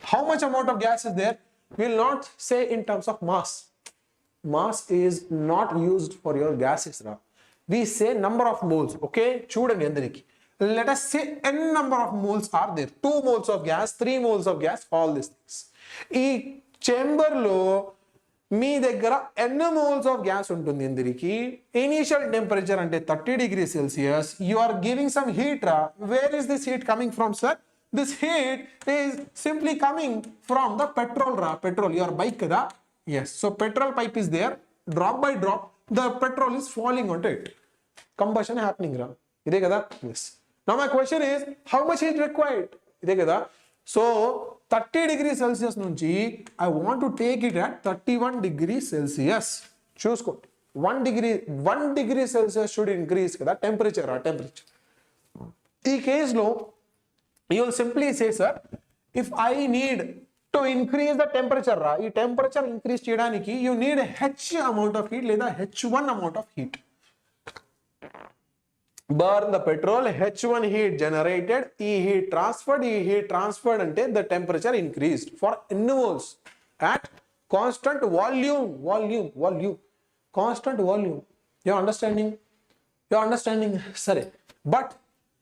How much amount of gas is there? We will not say in terms of mass. Mass is not used for your gases. We say number of moles. Okay, chudandi andariki. Let us say n number of moles are there. 2 moles of gas, 3 moles of gas, all these things. ఈ chamber లో మీ దగ్గర n moles of gas ఉంటుంది అందరికి. Initial temperature అంటే 30 degrees Celsius. You are giving some heat ra. Where is this heat coming from, sir? This heat is simply coming from the petrol ra. Petrol, your bike kada? Yes. So petrol pipe is there. Drop by drop, the petrol is falling onto it. Combustion happening ra. Ide kada? Yes. Now my question is, how much is required? Ide kada? So 30 degrees Celsius nunchi I want to take it at 31 degrees Celsius. Chuskondi. 1 degree Celsius should increase kada temperature. Ee case lo you will simply say, sir, if I need to increase the temperature ra, ee temperature increase cheyadaniki you need h amount of heat leda h1 amount of heat. Burn the petrol, H1 heat generated, E heat transferred ante the temperature increased for n moles at constant volume. Constant volume. You are understanding? Sorry. But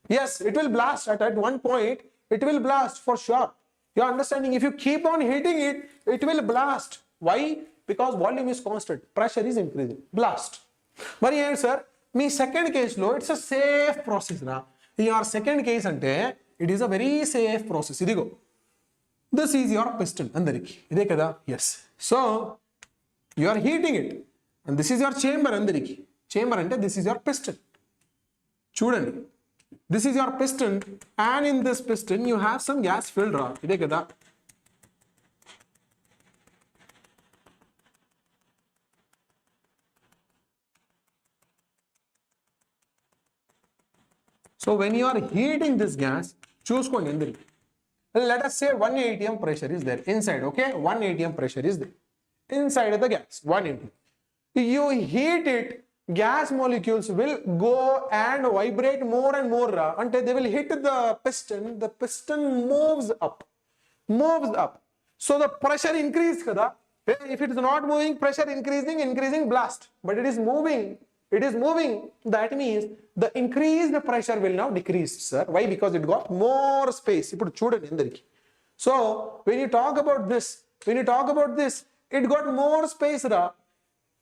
yes, it will blast at one point. It will blast for sure. You are understanding? If you keep on heating it, it will blast. Why? Because volume is constant. Pressure is increasing. Blast. But here, sir, మీ second కేసులో it's a safe process రా. Your second case అంటే it is a very safe process. ఇదిగో this is your piston అందరికి ఇదే కదా. Yes. So you are heating it and this is your chamber అందరికి. Chamber అంటే దిస్ ఈజ్ యువర్ పిస్టన్. చూడండి, this is your piston and in this piston you have some gas filled రా. ఇదే కదా. So when you are heating this gas, చూసుకోండి ఎందుకు. Let us say 1 atm pressure is there inside. Okay, 1 atm pressure is there inside of the gas. 1 atm. You heat it, gas molecules will go and vibrate more and more until they will hit the piston. The piston moves up. So the pressure increase kada. If it is not moving, pressure increasing, blast. But it is moving. That means the increased pressure will now decrease, sir. Why? Because it got more space. Ipudu chudandi andariki. So when you talk about this, it got more space ra.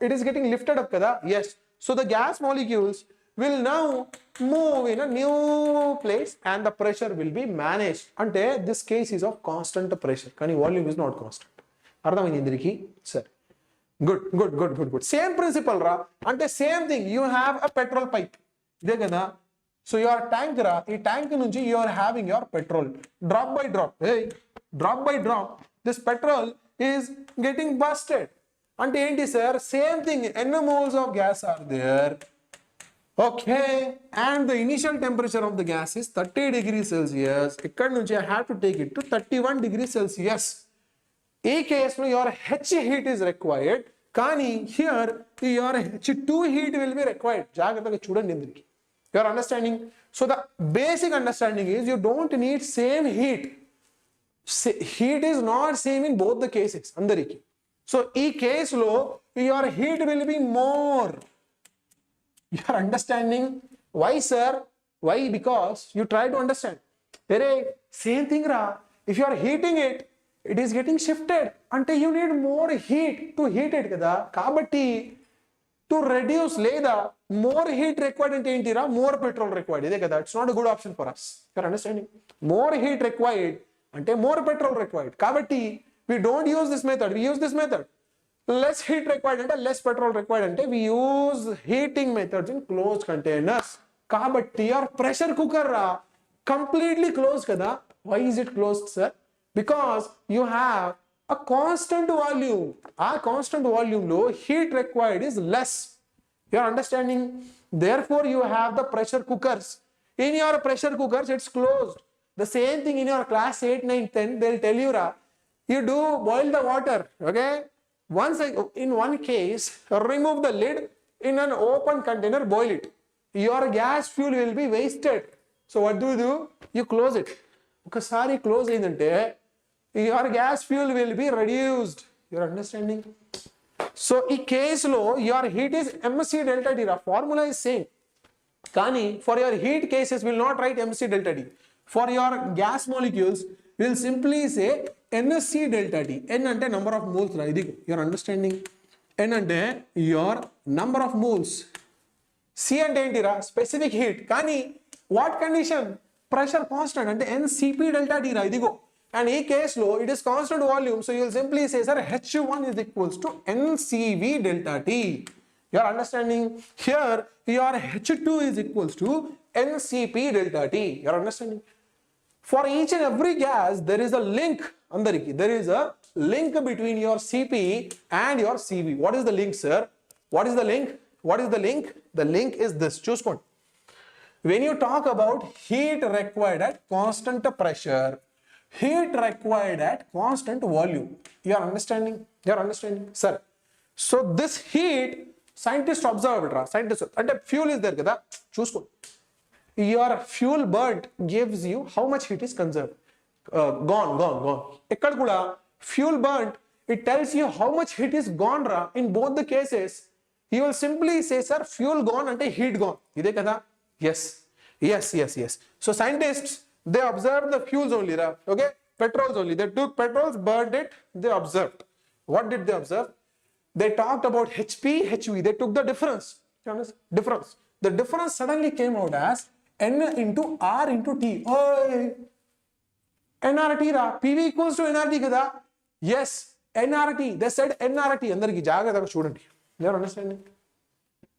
It is getting lifted up kada. Yes. So the gas molecules will now move in a new place and the pressure will be managed. Ante this case is of constant pressure. Kani volume is not constant. Ardhamaindi indiriki? Sir. Good. Same principle ra. Ante same thing. You have a petrol pipe. Ide kada. So your tank ra, ee tank nunchi you are having your petrol. Drop by drop. Hey, drop by drop. This petrol is getting busted. Ante enti sir? Same thing. N moles of gas are there. Okay, and the initial temperature of the gas is 30 degrees Celsius. Ikkad nunchi I have to take it to 31 degrees Celsius. In case your H heat is required, kani here your H2 heat will be required. Jagrataga chudandi indriki. You are understanding? So the basic understanding is you don't need same heat. Heat is not same in both the cases. Andariki. So in case lo your heat will be more. You are understanding? Why, sir? Why? Because you try to understand. Same thing, ra. If you are heating it, it is getting shifted. Until you need more heat to heat it. Kada. Kabatti, to reduce leda, more heat required ante enti ra, more petrol required. It's not a good option for us. You are understanding? More heat required, ante more petrol required. Kabatti, we don't use this method. We use this method. Less heat required and less petrol required and we use heating methods in closed containers. Kabatti your pressure cooker ra completely closed kada. Why is it closed, sir? Because you have a constant volume. Our constant volume low heat required is less. You are understanding? Therefore you have the pressure cookers. In your pressure cookers it's closed. The same thing in your class 8, 9, 10 they'll tell you ra. You do boil the water. Okay. Once in one case, remove the lid in an open container, boil it. Your gas fuel will be wasted. So what do? You close it. Okasari close ayindante, your gas fuel will be reduced. You are understanding? So in case lo, your heat is mc delta d. Formula is same. Kani for your heat cases will not write mc delta d. For your gas molecules, we will simply say NC delta T. N ante number of moles. You are understanding? N ante your number of moles. C ante enti specific heat. Kani what condition? Pressure constant ante NCP delta T ra. And in case lo it is constant volume. So you will simply say sir H1 is equals to NCV delta T. You are understanding? Here your H2 is equals to NCP delta T. You are understanding? For each and every gas, there is a link. There is a link between your CP and your CV. What is the link, sir? What is the link? What is the link? The link is this. Choose one. When you talk about heat required at constant pressure, heat required at constant volume. You are understanding? You are understanding? Sir. So this heat, scientists observe it. Scientists, and the fuel is there. Kada? Choose one. Your fuel burnt gives you how much heat is conserved. Gone. Ekkada kuda fuel burnt, it tells you how much heat is gone ra. In both the cases, you will simply say, sir, fuel gone ante heat gone. Ide kada? Yes. So scientists, they observed the fuels only ra. Okay? Petrols only. They took petrols, burned it, they observed. What did they observe? They talked about HP, HV. They took the difference. Difference. The difference suddenly came out as N into R into T. Oh, NRT ra. PV equals to NRT kada? Yes, NRT. They said NRT. Andariki jagrataga chudandi. You are understanding?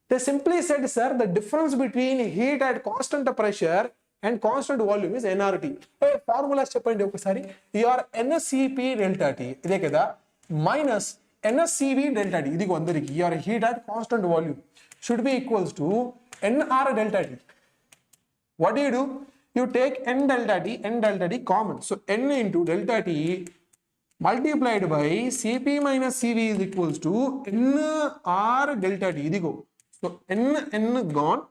They simply said, sir, the difference between heat at constant pressure and constant volume is NRT. Hey, formulas cheppandi okasari. Your NCP delta T ide kada minus NCV delta T. Idigo andariki. Your heat at constant volume should be equals to NR delta T. What do? You take N delta T common. So N into delta T multiplied by Cp minus Cv is equals to NR delta T. Idigo. So N gone,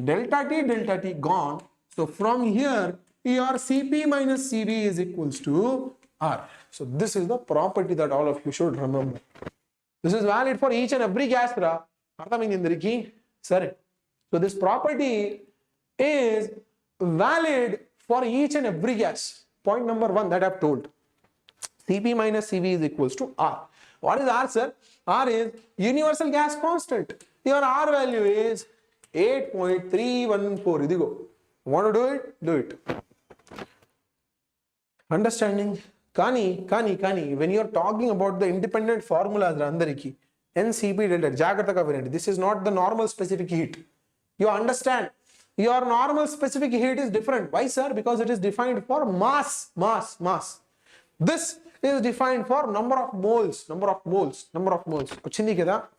delta T gone. So from here, your Cp minus Cv is equals to R. So this is the property that all of you should remember. This is valid for each and every gas. Sorry. So this property is valid for each and every gas. Point number 1 that I have told. Cp minus Cv is equals to R. What is R, sir? R is universal gas constant. Your R value is 8.314. Idigo. Want to do it? Do it. Understanding? Kani, when you're talking about the independent formulas, Randariki, NCP delta, Jagrataga variant, this is not the normal specific heat. You understand? Your normal specific heat is different. Why, sir? Because it is defined for mass. This is defined for number of moles.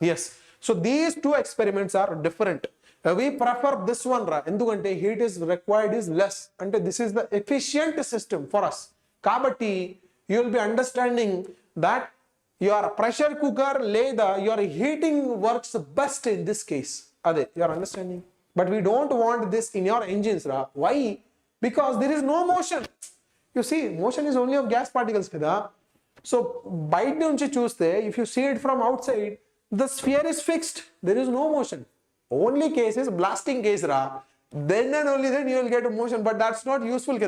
Yes. So these two experiments are different. We prefer this one, endukante heat is required is less. And this is the efficient system for us. Kabatti, you will be understanding that your pressure cooker leda, your heating works best in this case. Ade, you are understanding? But we don't want this in your engines. Why? Because there is no motion. You see, motion is only of gas particles. So, bite nunchi chuste, if you see it from outside, the sphere is fixed. There is no motion. Only case is blasting case. Then and only then you will get a motion. But that's not useful.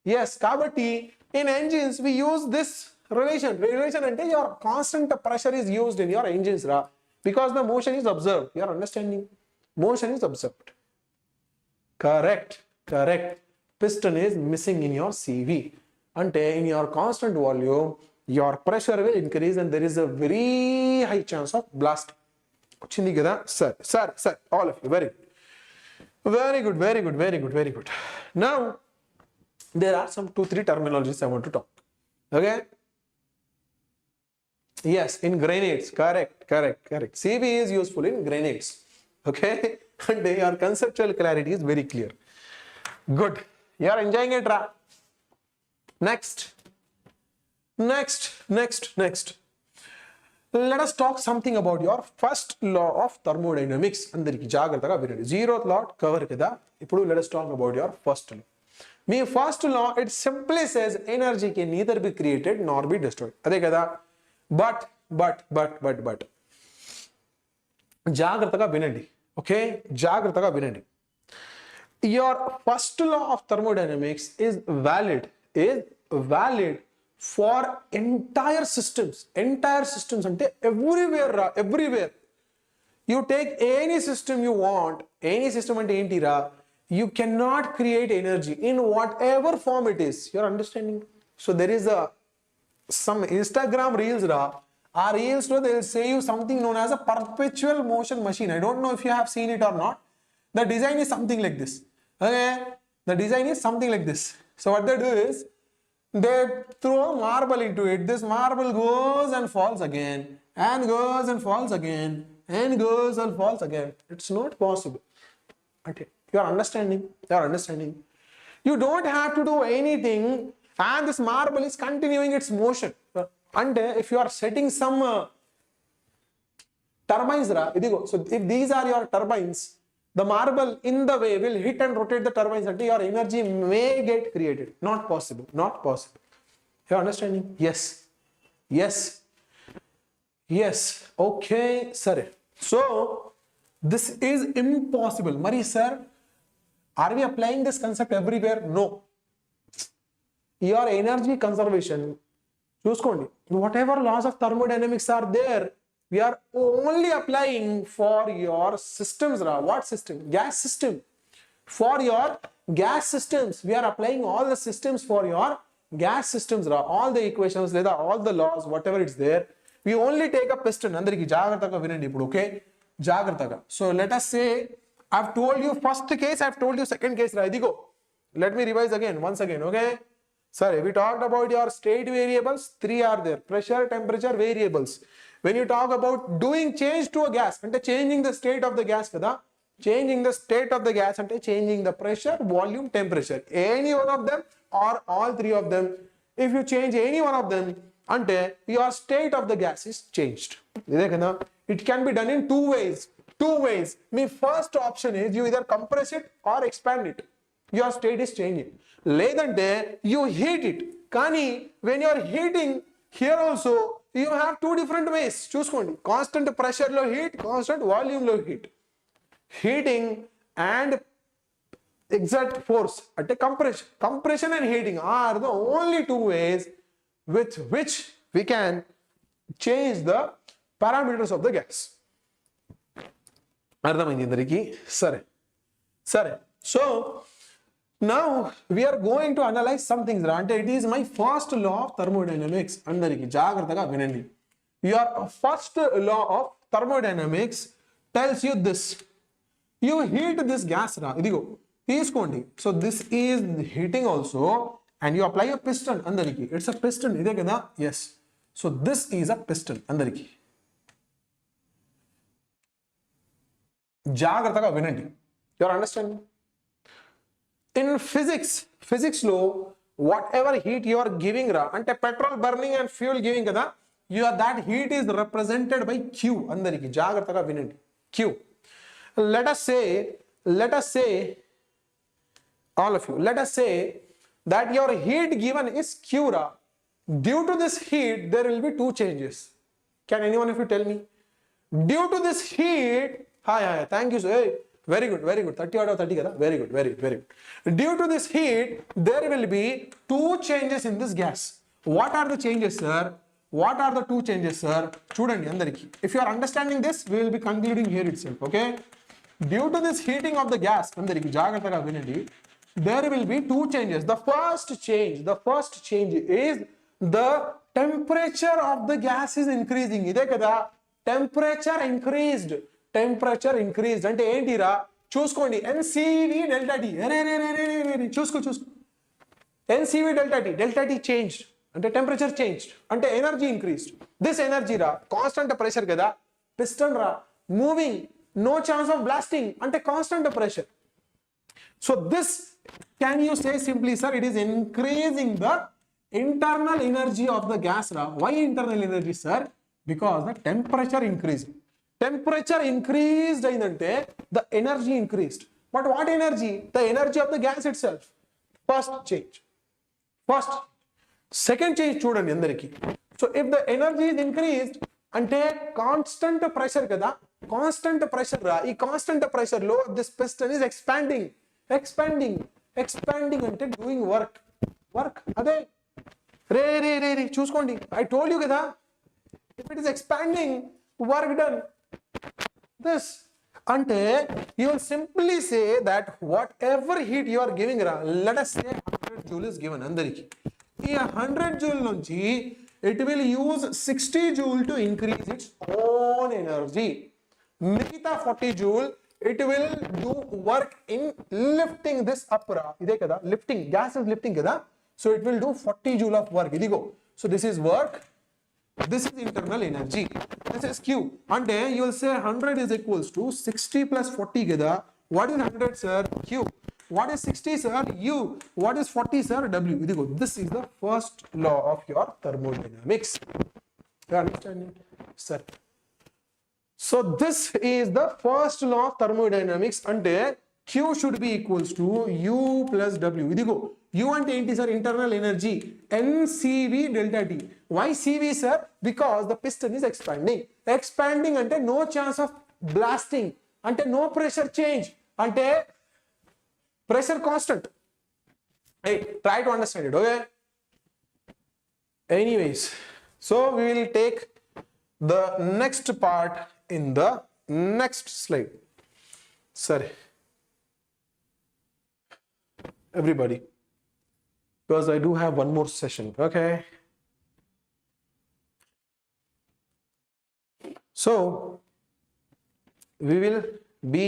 Yes, kabatti, in engines, we use this relation. Relation ante your constant pressure is used in your engines. Because the motion is observed. You are understanding? Motion is observed. Correct. Piston is missing in your CV. Ante in your constant volume, your pressure will increase and there is a very high chance of blast. Chindi kada? Sir, all of you. Very good. Now, there are some 2-3 terminologies I want to talk. Okay? Yes, in granites. Correct. CV is useful in granites. Okay? And your conceptual clarity is very clear. Good. You are enjoying it, Next. Let us talk something about your first law of thermodynamics. Andariki jagrataga vinandi. Zeroth law cover kada. Ippudu let us talk about your first law. Me first law, it simply says energy can neither be created nor be destroyed. Ade kada. But. Jagrataga vinandi. Okay? Jagrataga vinandi. Your first law of thermodynamics is valid for entire systems ante everywhere. You take any system you want, any system ante enti you cannot create energy in whatever form it is. You are understanding? So there is some Instagram reels are reels, they will say you something known as a perpetual motion machine. I don't know if you have seen it or not. The design is something like this. Okay? The design is something like this. So what they do is, they throw marble into it. This marble goes and falls again, and goes and falls again, and goes and falls again. It's not possible. Okay. You are understanding? You don't have to do anything, and this marble is continuing its motion. And if you are setting some turbines, so if these are your turbines, the marble in the way will hit and rotate the turbines until your energy may get created. Not possible. You are understanding? Yes. Okay, sir. So, this is impossible. Mari, sir, are we applying this concept everywhere? No. Your energy conservation, చూసుకోండి, whatever laws of thermodynamics are there, we are only applying for your systems. What system? Gas system. For your gas systems, we are applying all the systems for your gas systems. All the equations, all the laws, whatever it's there. We only take a piston. Andariki jagrataga vinandi ippudu. Okay? Jagrataga. So let us say, I've told you first case, I've told you second case. Idigo. Let me revise once again. Okay? Sorry, we talked about your state variables. 3 are there. Pressure, temperature, variables. When you talk about doing change to a gas, ante changing the state of the gas kada, changing the state of the gas ante changing the pressure, volume, temperature. Any one of them or all 3 of them, if you change any one of them, ante your state of the gas is changed. It can be done in two ways. My first option is you either compress it or expand it. Your state is changing. Ledante you heat it. Kani when you are heating, here also you have 2 different ways. Choose constant pressure low heat, constant volume low heat. Heating and exert force at a compression and heating are the only 2 ways with which we can change the parameters of the gas. అర్థమైంది అందరికి? సరే సరే. So now we are going to analyze some things రా. అంటే it is my first law of thermodynamics. అందరికి జాగ్రత్తగా వినండి. Your first law of thermodynamics tells you this. You heat this gas రా. ఇదిగో తీసుకోండి. So this is heating also and you apply a piston అందరికి. It's a piston ఇదే కదా? Yes. So this is a piston అందరికి. జాగ్రత్తగా వినండి. You are understanding? In physics లో whatever heat you are giving రా, అంటే petrol burning and fuel giving కదా, that heat is represented by Q అందరికి. జాగ్రత్తగా వినండి. Q. Let us say all of you, let us say that your heat given is Q ra. Due to this heat there will be two changes. Can anyone of you tell me? Due to this heat, hi, thank you sir. Hey, very good 30 out of 30 kada, very good. Due to this heat there will be two changes in this gas. What are the changes sir? What are the two changes sir? Chudandi andariki. If you are understanding this, we will be concluding here itself. Okay, due to this heating of the gas andariki jagrataga vinandi, there will be two changes. The first change is the temperature of the gas is increasing. Ide kada, temperature increased అంటే ఏంటిరా చూసుకోండి. NCV delta T చూసుకో NCV delta T changed అంటే temperature changed అంటే energy increased. This energy రా constant pressure కదా, piston రా moving, no chance of blasting అంటే constant pressure. So this, can you say simply sir, it is increasing the internal energy of the gas ra. Why internal energy sir? Because the temperature increased. Temperature increased అయిందంటే the energy increased. But what energy? The energy of the gas itself. First change. Second change చూడండి అందరికి. So if the energy is increased అంటే constant pressure కదా, constant pressure రా. ఈ constant pressure లో this piston is expanding అంటే doing work అదే రే చూసుకోండి. I told you కదా, if it is expanding, work done. This ante you will simply say that whatever heat you are giving ra, let us say 100 joule is given andariki. Ee 100 joule nunchi it will use 60 joule to increase its own energy. Migita 40 joule it will do work in lifting this up ra. Ide kada, lifting, gas is lifting kada, so it will do 40 joule of work. Idigo, so this is work, this is internal energy, this is Q. And you will say 100 is equals to 60 plus 40 kada. What is 100 sir? Q. What is 60 sir? U. What is 40 sir? W. Idigo, this is the first law of your thermodynamics. You understand it sir? So this is the first law of thermodynamics. And Q should be equals to U plus W. Idigo, U and ఏంటి sir? Internal energy, NCV delta T. Why CV sir? Because the piston is expanding అంటే no chance of blasting, అంటే no pressure change, అంటే pressure constant. Hey, try to understand it. Okay, anyways, so we will take the next part in the next slide. Sorry everybody, because I do have one more session. Okay, so we will be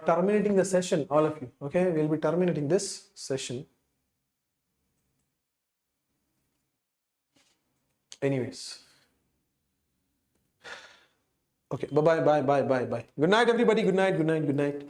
terminating the session, all of you. Okay, we will be terminating this session. Anyways, okay, bye. Good night everybody. Good night.